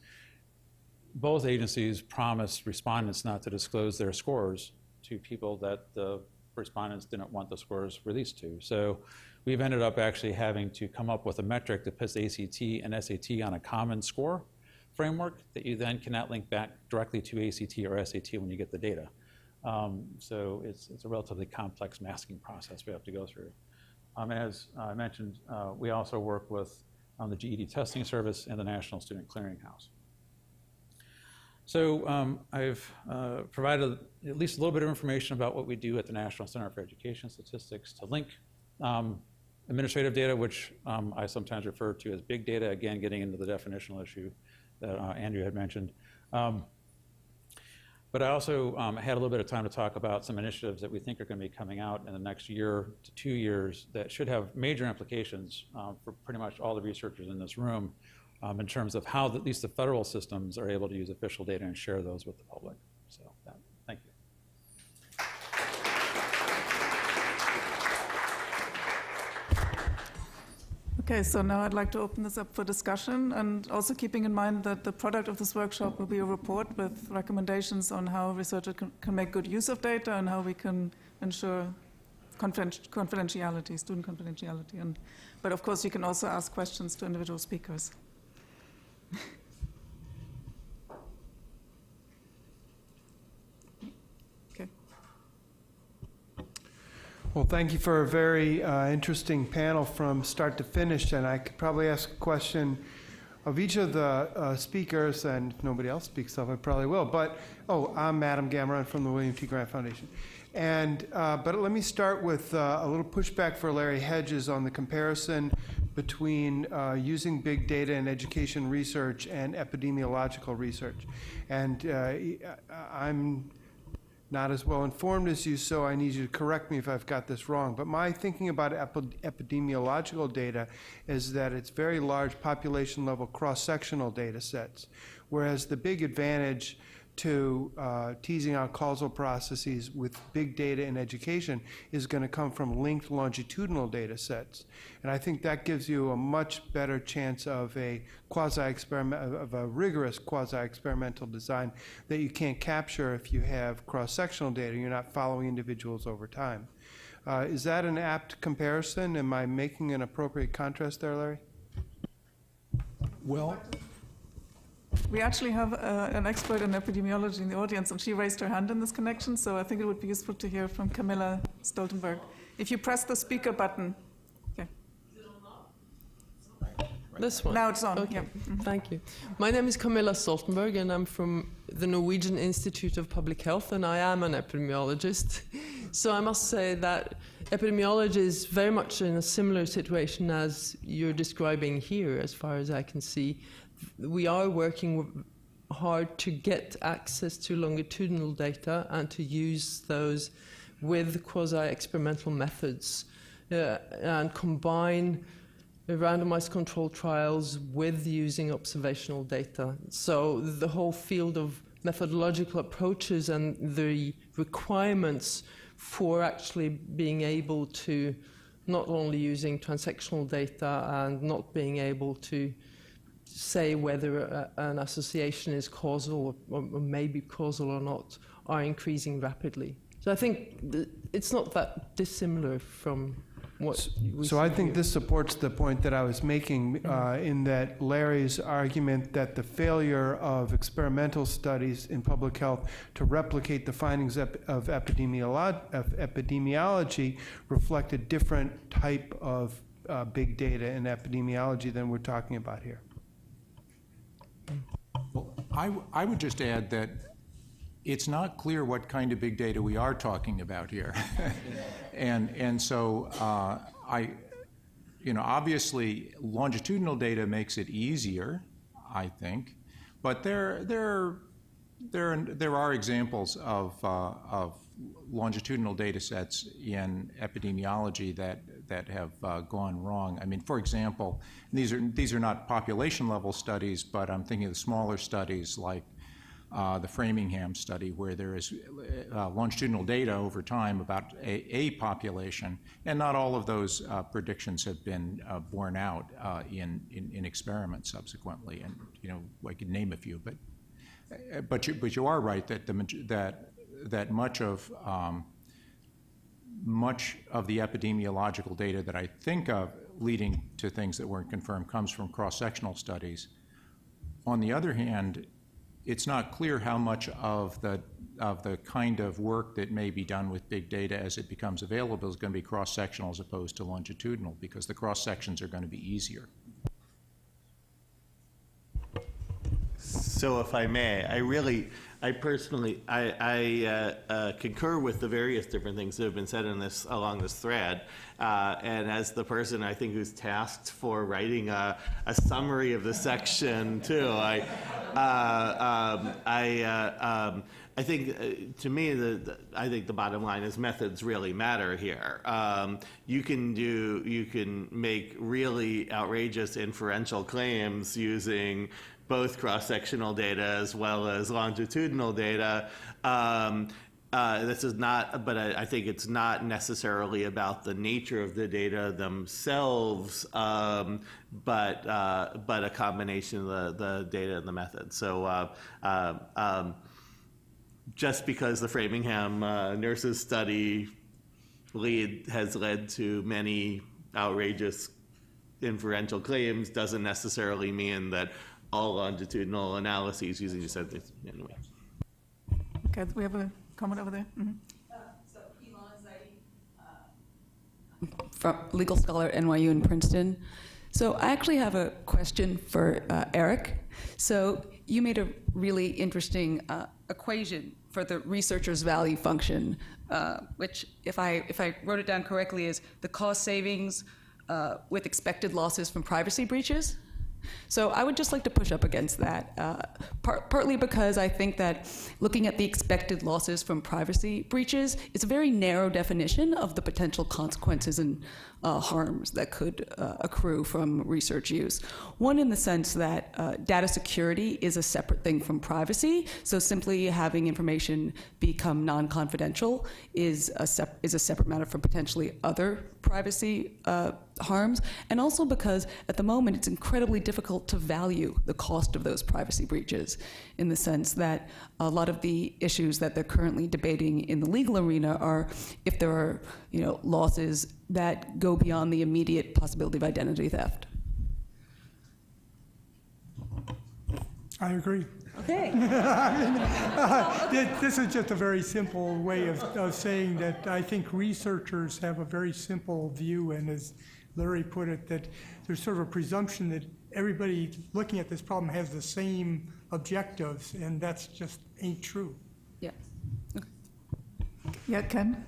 both agencies promised respondents not to disclose their scores to people that the respondents didn't want the scores released to. So we've ended up actually having to come up with a metric that puts ACT and SAT on a common score framework that you then cannot link back directly to ACT or SAT when you get the data. So it's a relatively complex masking process we have to go through. As I mentioned, we also work with the GED testing service and the National Student Clearinghouse. So I've provided at least a little bit of information about what we do at the National Center for Education Statistics to link administrative data, which I sometimes refer to as big data, again, getting into the definitional issue that Andrew had mentioned. But I also had a little bit of time to talk about some initiatives that we think are going to be coming out in the next year to 2 years that should have major implications for pretty much all the researchers in this room in terms of how at least the federal systems are able to use official data and share those with the public. So thank you. Okay, so now I'd like to open this up for discussion, and also keeping in mind that the product of this workshop will be a report with recommendations on how researchers can make good use of data and how we can ensure confidentiality, student confidentiality. But of course, you can also ask questions to individual speakers. Okay. Well, thank you for a very interesting panel from start to finish, and I could probably ask a question of each of the speakers, and if nobody else speaks up, I probably will. But, I'm Adam Gamron from the William T. Grant Foundation. And, but let me start with a little pushback for Larry Hedges on the comparison between using big data in education research and epidemiological research. And I'm not as well informed as you, so I need you to correct me if I've got this wrong. But my thinking about epidemiological data is that it's very large population level cross-sectional data sets, whereas the big advantage to teasing out causal processes with big data in education is going to come from linked longitudinal data sets. And I think that gives you a much better chance of a rigorous quasi-experimental design that you can't capture if you have cross-sectional data. You're not following individuals over time. Is that an apt comparison? Am I making an appropriate contrast there, Larry? Well, We actually have an expert in epidemiology in the audience, and she raised her hand in this connection, so I think it would be useful to hear from Camilla Stoltenberg. If you press the speaker button. Okay. This one? Now it's on, okay. Yeah. Thank you. My name is Camilla Stoltenberg, and I'm from the Norwegian Institute of Public Health, and I am an epidemiologist. So I must say that epidemiology is very much in a similar situation as you're describing here, as far as I can see. We are working hard to get access to longitudinal data and to use those with quasi-experimental methods and combine randomized controlled trials with using observational data. So the whole field of methodological approaches and the requirements for actually being able to not only using transactional data and not being able to say whether an association is causal or maybe causal or not are increasing rapidly. So I think it's not that dissimilar from what we So see I think here. this supports the point that I was making in that Larry's argument that the failure of experimental studies in public health to replicate the findings of epidemiology reflect a different type of big data and epidemiology than we're talking about here. Well, I would just add that it's not clear what kind of big data we are talking about here. and so obviously longitudinal data makes it easier, I think, but there are examples of longitudinal data sets in epidemiology that have gone wrong. I mean, for example, these are not population level studies, but I'm thinking of the smaller studies like the Framingham study, where there is longitudinal data over time about a population, and not all of those predictions have been borne out in experiments subsequently. And I could name a few, but you are right that much of the epidemiological data that I think of leading to things that weren't confirmed comes from cross-sectional studies. On the other hand, it's not clear how much of the kind of work that may be done with big data as it becomes available is going to be cross-sectional as opposed to longitudinal, because the cross-sections are going to be easier. So if I may, I personally concur with the various different things that have been said along this thread. And as the person I think who's tasked for writing a summary of the section too, I think to me I think the bottom line is methods really matter here. You can make really outrageous inferential claims using both cross-sectional data as well as longitudinal data. This is not, but I think it's not necessarily about the nature of the data themselves, but a combination of the data and the method. So just because the Framingham nurses study has led to many outrageous inferential claims doesn't necessarily mean that all longitudinal analyses using the same things. Anyway. Okay, we have a comment over there. Mm-hmm. So Ilana Zaidi, from legal scholar at NYU in Princeton. So I actually have a question for Eric. So you made a really interesting equation for the researcher's value function, which, if I wrote it down correctly, is the cost savings with expected losses from privacy breaches. So I would just like to push up against that, partly because I think that looking at the expected losses from privacy breaches is a very narrow definition of the potential consequences and harms that could accrue from research use. One, in the sense that data security is a separate thing from privacy, so simply having information become non-confidential is a separate matter from potentially other privacy harms, and also because at the moment it's incredibly difficult to value the cost of those privacy breaches, in the sense that a lot of the issues that they're currently debating in the legal arena are if there are losses that go beyond the immediate possibility of identity theft. I agree. Okay. This is just a very simple way of saying that I think researchers have a very simple view, and as Larry put it, that there's sort of a presumption that everybody looking at this problem has the same objectives, and that's just ain't true. Yeah. Okay. Yeah, Ken?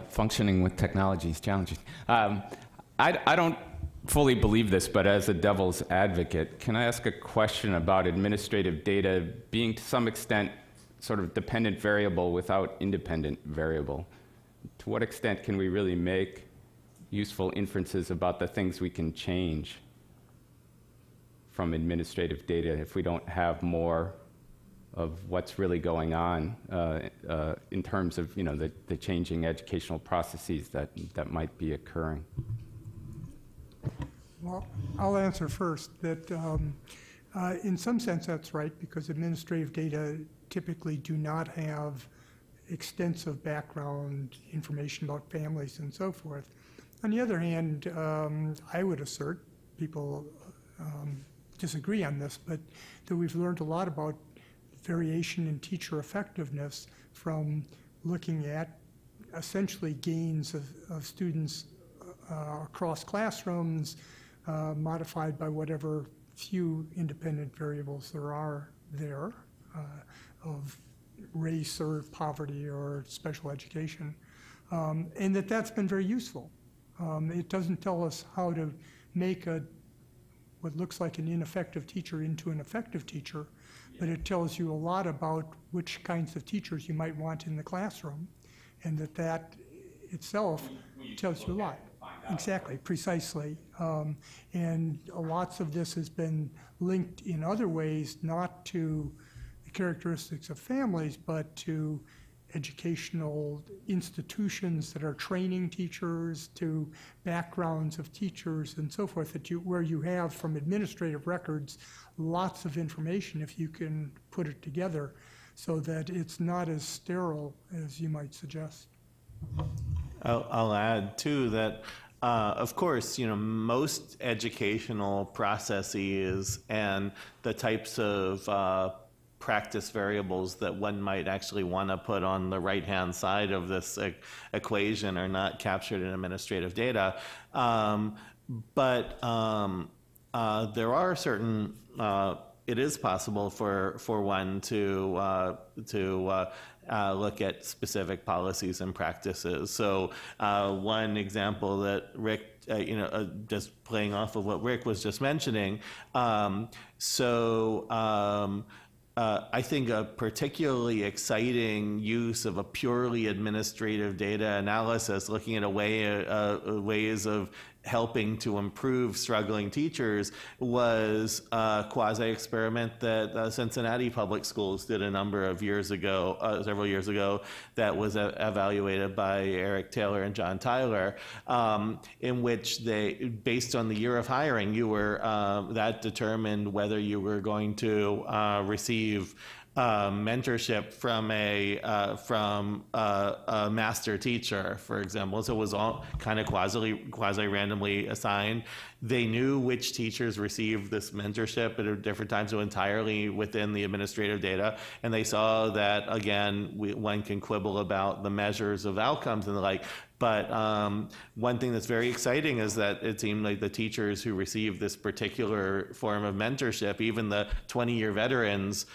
Functioning with technology is challenging. I don't fully believe this, but as a devil's advocate, can I ask a question about administrative data being to some extent sort of dependent variable without independent variable? To what extent can we really make useful inferences about the things we can change from administrative data if we don't have more of what's really going on in terms of the changing educational processes that might be occurring? Well, I'll answer first that in some sense that's right, because administrative data typically do not have extensive background information about families and so forth. On the other hand, I would assert, people disagree on this, but that we've learned a lot about variation in teacher effectiveness from looking at essentially gains of students across classrooms, modified by whatever few independent variables there are there of race or poverty or special education, and that's been very useful. It doesn't tell us how to make what looks like an ineffective teacher into an effective teacher, but it tells you a lot about which kinds of teachers you might want in the classroom, and that itself tells you a lot. Exactly, precisely. And lots of this has been linked in other ways, not to the characteristics of families, but to educational institutions that are training teachers, to backgrounds of teachers and so forth, where you have from administrative records lots of information if you can put it together so that it's not as sterile as you might suggest. I'll add too that of course, most educational processes and the types of practice variables that one might actually want to put on the right-hand side of this equation are not captured in administrative data. But there are certain, it is possible for one to look at specific policies and practices. So one example that Rick, just playing off of what Rick was just mentioning, I think a particularly exciting use of a purely administrative data analysis, looking at ways of helping to improve struggling teachers, was a quasi-experiment that Cincinnati Public Schools did a number of years ago, several years ago, that was evaluated by Eric Taylor and John Tyler, in which they, based on the year of hiring, that determined whether you were going to receive mentorship from a master teacher, for example. So it was all kind of quasi randomly assigned. They knew which teachers received this mentorship at different times, so entirely within the administrative data. And they saw that, again, one can quibble about the measures of outcomes and the like, but one thing that's very exciting is that it seemed like the teachers who received this particular form of mentorship, even the 20-year veterans,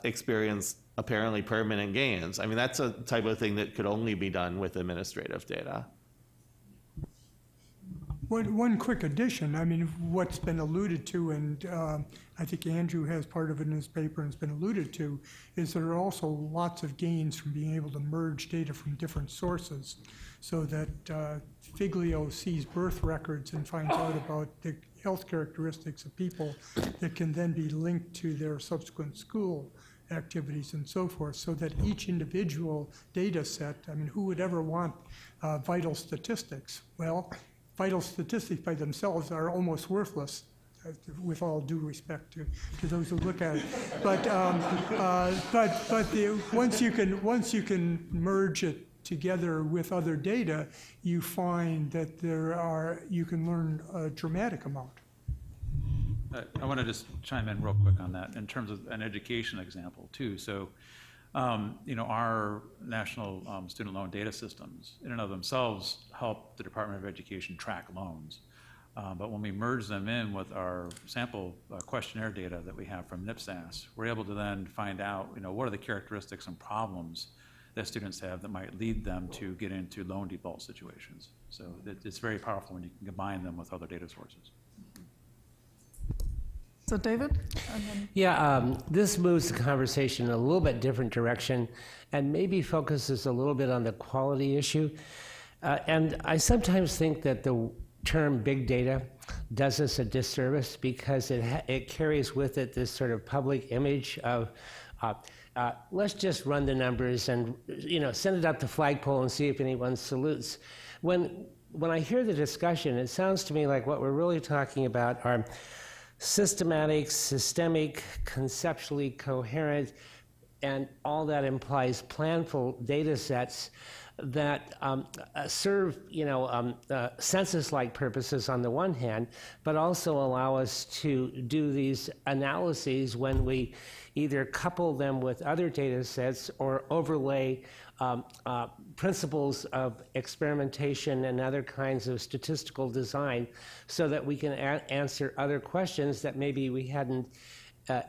experienced apparently permanent gains. I mean, that's a type of thing that could only be done with administrative data. One quick addition, I mean, what's been alluded to, and I think Andrew has part of it in his paper and it's been alluded to, is there are also lots of gains from being able to merge data from different sources, so that Figlio sees birth records and finds out about the health characteristics of people that can then be linked to their subsequent school activities and so forth, so that each individual data set, I mean, who would ever want vital statistics? Well, vital statistics by themselves are almost worthless, with all due respect to those who look at it. But once you can merge it together with other data, you find that you can learn a dramatic amount. I want to just chime in real quick on that in terms of an education example too. So, our national student loan data systems in and of themselves help the Department of Education track loans. But when we merge them in with our sample questionnaire data that we have from NIPSAS, we're able to then find out, what are the characteristics and problems that students have that might lead them to get into loan default situations. So it's very powerful when you can combine them with other data sources. So David? Yeah, this moves the conversation in a little bit different direction and maybe focuses a little bit on the quality issue. And I sometimes think that the term big data does us a disservice because it carries with it this sort of public image of let's just run the numbers and send it up the flagpole and see if anyone salutes. When I hear the discussion, it sounds to me like what we're really talking about are systemic, conceptually coherent, and all that implies planful data sets that serve, census-like purposes on the one hand, but also allow us to do these analyses when we either couple them with other data sets or overlay principles of experimentation and other kinds of statistical design so that we can answer other questions that maybe we hadn't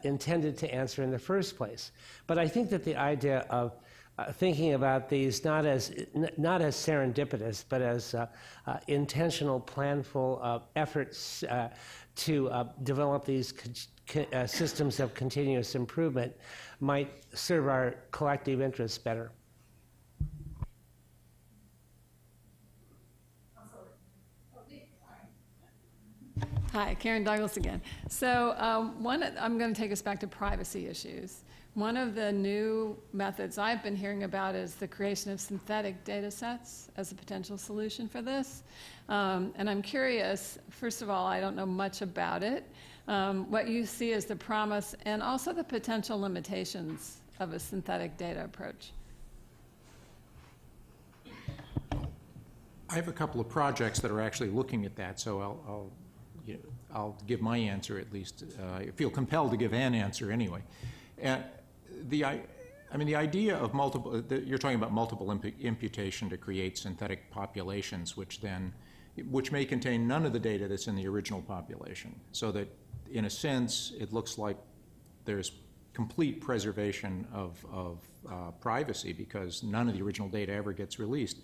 intended to answer in the first place. But I think that the idea of thinking about these not as serendipitous, but as intentional, planful efforts to develop these systems of continuous improvement might serve our collective interests better. Hi, Karen Douglas again. So I'm going to take us back to privacy issues. One of the new methods I've been hearing about is the creation of synthetic data sets as a potential solution for this. And I'm curious, first of all, I don't know much about it, what you see as the promise and also the potential limitations of a synthetic data approach. I have a couple of projects that are actually looking at that, so I'll give my answer at least. I feel compelled to give an answer anyway. And the idea of you're talking about multiple imputation to create synthetic populations, which may contain none of the data that's in the original population, so that in a sense it looks like there's complete preservation of privacy because none of the original data ever gets released.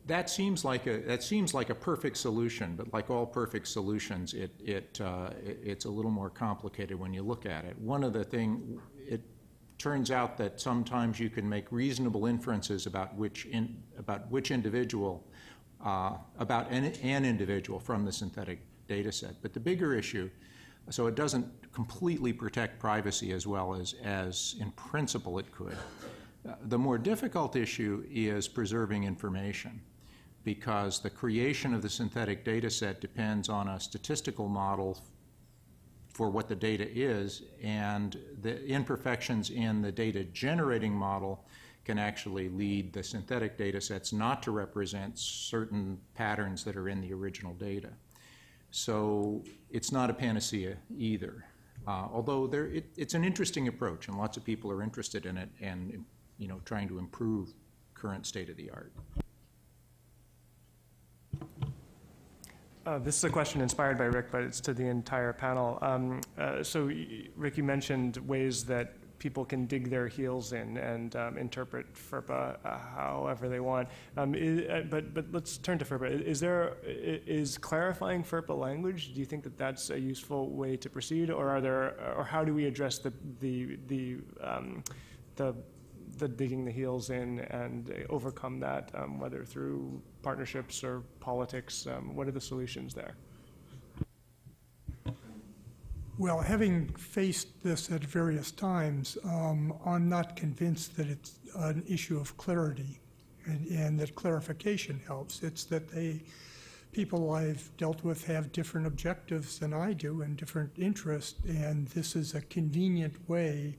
That seems like a perfect solution, but like all perfect solutions, it's a little more complicated when you look at it. One of the things, it turns out that sometimes you can make reasonable inferences about which individual, about an individual from the synthetic data set. But the bigger issue, so it doesn't completely protect privacy as well as in principle it could. The more difficult issue is preserving information, because the creation of the synthetic data set depends on a statistical model for what the data is, and the imperfections in the data generating model can actually lead the synthetic data sets not to represent certain patterns that are in the original data. So it's not a panacea either, although it's an interesting approach, and lots of people are interested in it and trying to improve current state of the art. This is a question inspired by Rick, but it's to the entire panel. So, Rick, you mentioned ways that people can dig their heels in and interpret FERPA however they want. But let's turn to FERPA. Is clarifying FERPA language? Do you think that that's a useful way to proceed, or how do we address the digging the heels in and overcome that, whether through partnerships or politics? What are the solutions there? Well, having faced this at various times, I'm not convinced that it's an issue of clarity and that clarification helps. It's that people I've dealt with have different objectives than I do and different interests, and this is a convenient way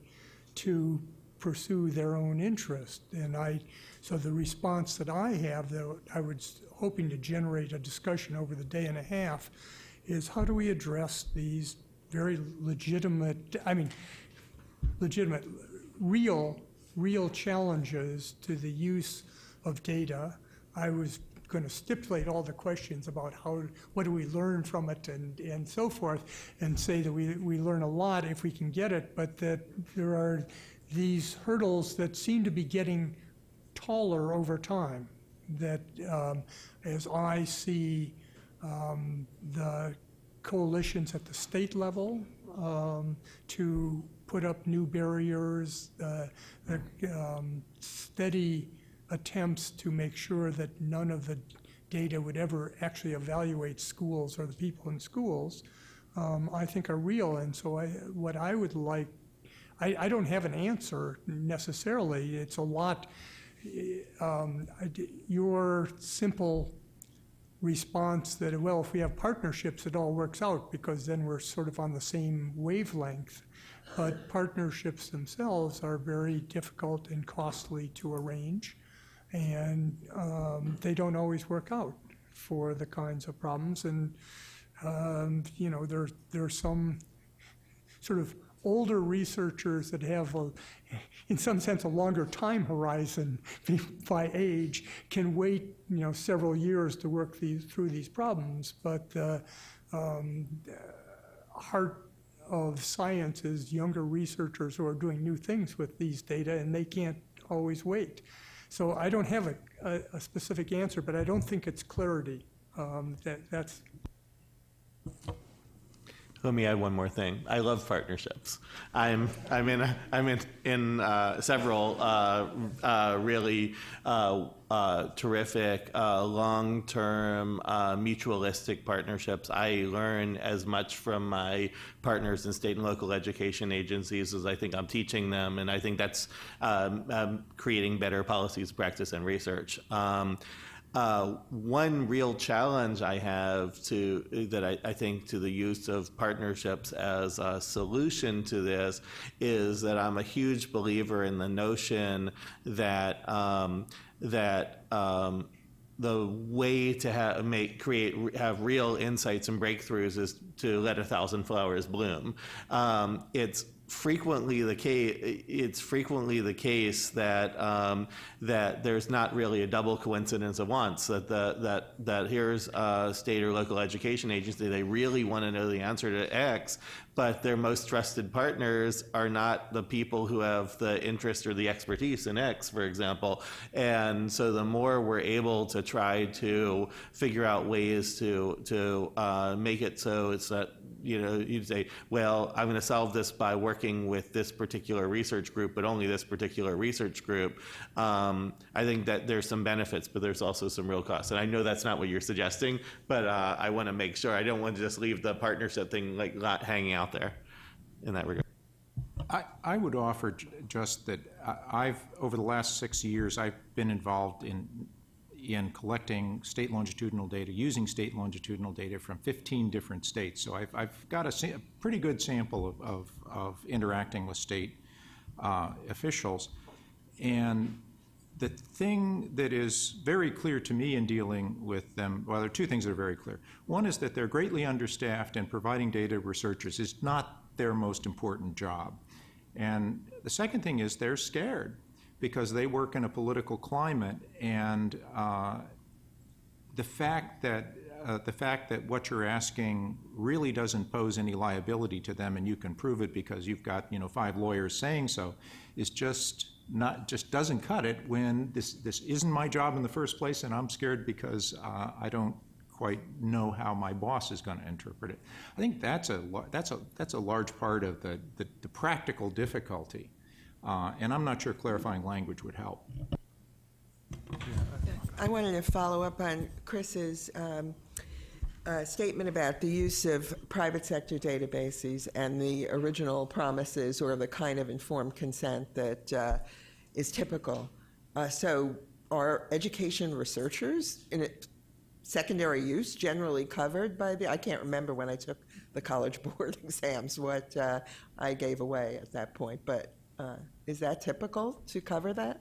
to pursue their own interest. And so the response that I have, though I was hoping to generate a discussion over the day and a half, is how do we address these very legitimate, real challenges to the use of data. I was going to stipulate all the questions about what do we learn from it and so forth, and say that we learn a lot if we can get it, but that there are these hurdles that seem to be getting taller over time, that as I see the coalitions at the state level to put up new barriers, steady attempts to make sure that none of the data would ever actually evaluate schools or the people in schools, I think are real. And so what I would like, I don't have an answer necessarily. It's a lot. Your simple response that, well, if we have partnerships, it all works out because then we're sort of on the same wavelength. but partnerships themselves are very difficult and costly to arrange, and they don't always work out for the kinds of problems. And there's some sort of older researchers that have, in some sense, a longer time horizon by age, can wait, several years to work through these problems. But the heart of science is younger researchers who are doing new things with these data, and they can't always wait. So I don't have a specific answer, but I don't think it's clarity. That's. Let me add one more thing. I love partnerships. I'm in several really terrific long-term mutualistic partnerships. I learn as much from my partners in state and local education agencies as I think I'm teaching them, and I think that's creating better policies, practice, and research. One real challenge I have I think to the use of partnerships as a solution to this is that I'm a huge believer in the notion that the way to have real insights and breakthroughs is to let 1,000 flowers bloom. It's frequently the case that that there's not really a double coincidence of once, that here's a state or local education agency, they really want to know the answer to X, but their most trusted partners are not the people who have the interest or the expertise in X, for example. And so the more we're able to try to figure out ways to make it so it's not, you'd say, well, I'm going to solve this by working with this particular research group, but only this particular research group. I think that there's some benefits, but there's also some real costs. And I know that's not what you're suggesting, but I want to make sure. I don't want to just leave the partnership thing like not hanging out there in that regard. I would offer just that over the last 6 years, I've been involved in collecting state longitudinal data, using state longitudinal data from 15 different states. So I've got a pretty good sample of interacting with state officials. And the thing that is very clear to me in dealing with them, well, there are two things that are very clear. One is that they're greatly understaffed, and providing data to researchers is not their most important job. And the second thing is they're scared, because they work in a political climate, and the fact that what you're asking really doesn't pose any liability to them, and you can prove it because you've got 5 lawyers saying so, is just doesn't cut it when this isn't my job in the first place, and I'm scared because I don't quite know how my boss is going to interpret it. I think that's a large part of the practical difficulty. And I'm not sure clarifying language would help. I wanted to follow up on Chris's statement about the use of private sector databases and the original promises or the kind of informed consent that is typical. So are education researchers in secondary use generally covered by I can't remember when I took the College Board exams what I gave away at that point, but is that typical to cover that?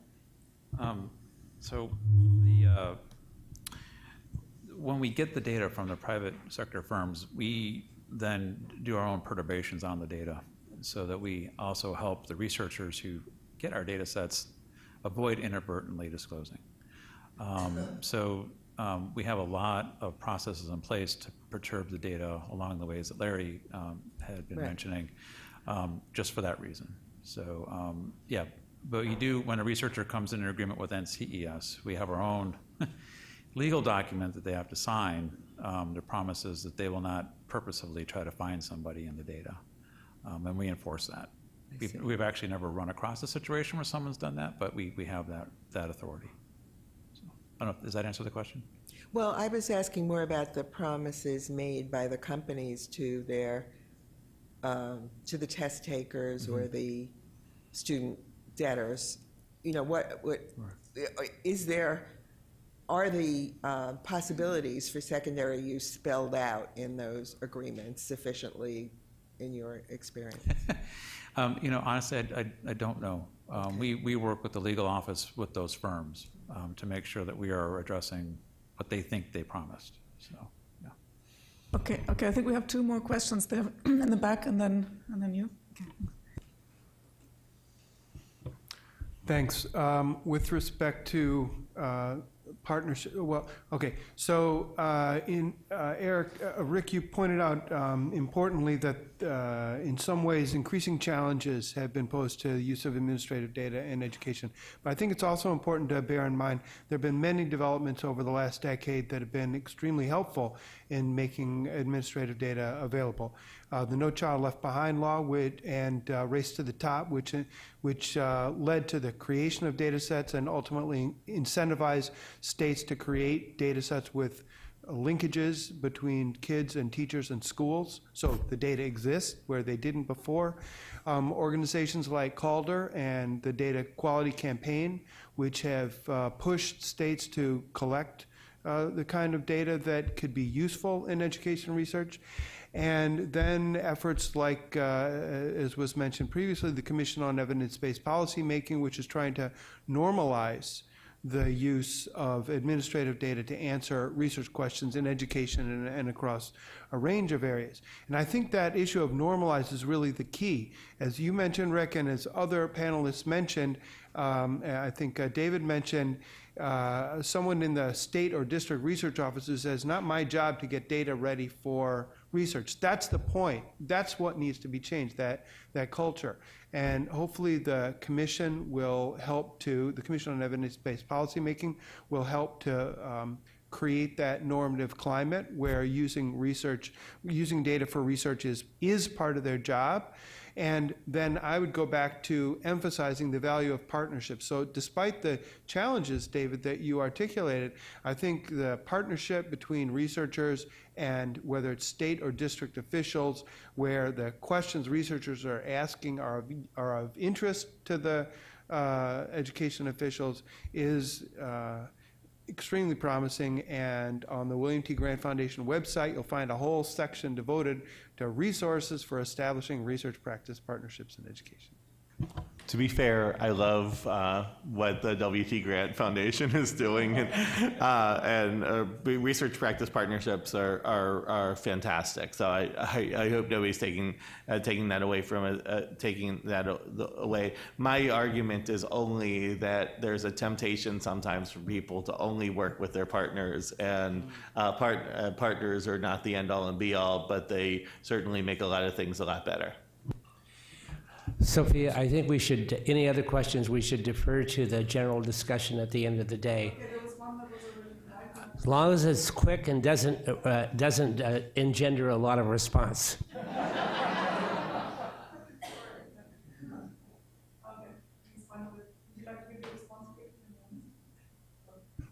When we get the data from the private sector firms, we then do our own perturbations on the data so that we also help the researchers who get our data sets avoid inadvertently disclosing. We have a lot of processes in place to perturb the data along the ways that Larry had been mentioning, just for that reason. So but you do, when a researcher comes in agreement with NCES, we have our own legal document that they have to sign that promises that they will not purposefully try to find somebody in the data, and we enforce that. We've actually never run across a situation where someone's done that, but we have that authority. So, I don't know, does that answer the question? Well, I was asking more about the promises made by the companies to their to the test takers or the student debtors. What is there? Are the possibilities for secondary use spelled out in those agreements sufficiently, in your experience? Honestly, I don't know. We work with the legal office with those firms to make sure that we are addressing what they think they promised. So, yeah. Okay. I think we have two more questions there in the back, and then you. Okay. Thanks. With respect to partnership, well, okay. So, Eric, Rick, you pointed out importantly that in some ways increasing challenges have been posed to the use of administrative data in education. But I think it's also important to bear in mind there have been many developments over the last decade that have been extremely helpful in making administrative data available. The No Child Left Behind law and Race to the Top, which led to the creation of data sets and ultimately incentivized states to create data sets with linkages between kids and teachers and schools, so the data exists where they didn't before. Organizations like Calder and the Data Quality Campaign, which have pushed states to collect the kind of data that could be useful in education research. And then efforts like, as was mentioned previously, the Commission on Evidence-Based Policymaking, which is trying to normalize the use of administrative data to answer research questions in education and across a range of areas. And I think that issue of normalize is really the key. As you mentioned, Rick, and as other panelists mentioned, I think David mentioned, someone in the state or district research offices says, not my job to get data ready for research. That's the point. That's what needs to be changed, that culture. And hopefully the Commission will help to, the Commission on Evidence-Based Policymaking will help to create that normative climate where using data for research is part of their job. And then I would go back to emphasizing the value of partnerships. So despite the challenges, David, that you articulated, I think the partnership between researchers and whether it's state or district officials, where the questions researchers are asking are of interest to the education officials is extremely promising, and on the William T. Grant Foundation website, you'll find a whole section devoted to resources for establishing research practice partnerships in education. To be fair, I love what the W.T. Grant Foundation is doing, and research practice partnerships are fantastic. So I hope nobody's taking that away from taking that away. My argument is only that there's a temptation sometimes for people to only work with their partners, and partners are not the end all and be all, but they certainly make a lot of things a lot better. Sophia, I think we should, any other questions, we should defer to the general discussion at the end of the day. As long as it's quick and doesn't engender a lot of response.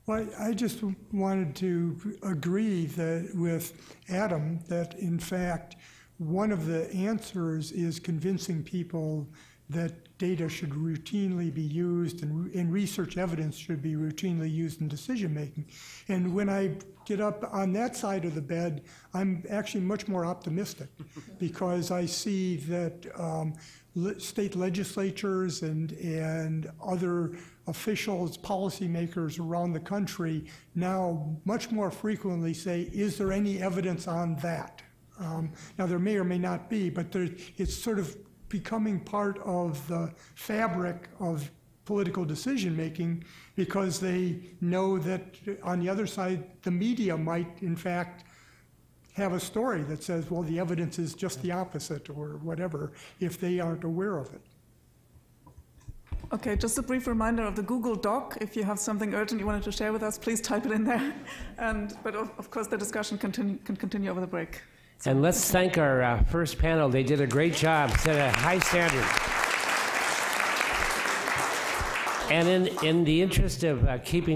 Well, I just wanted to agree with Adam that, in fact, one of the answers is convincing people that data should routinely be used and research evidence should be routinely used in decision making. And when I get up on that side of the bed, I'm actually much more optimistic because I see that state legislatures and other officials, policymakers around the country now much more frequently say, is there any evidence on that? Now, there may or may not be, but it's sort of becoming part of the fabric of political decision-making because they know that on the other side, the media might, in fact, have a story that says, well, the evidence is just the opposite or whatever, if they aren't aware of it. Okay, just a brief reminder of the Google Doc. If you have something urgent you wanted to share with us, please type it in there. But of course, the discussion can continue over the break. And let's thank our first panel. They did a great job, set a high standard. And in the interest of keeping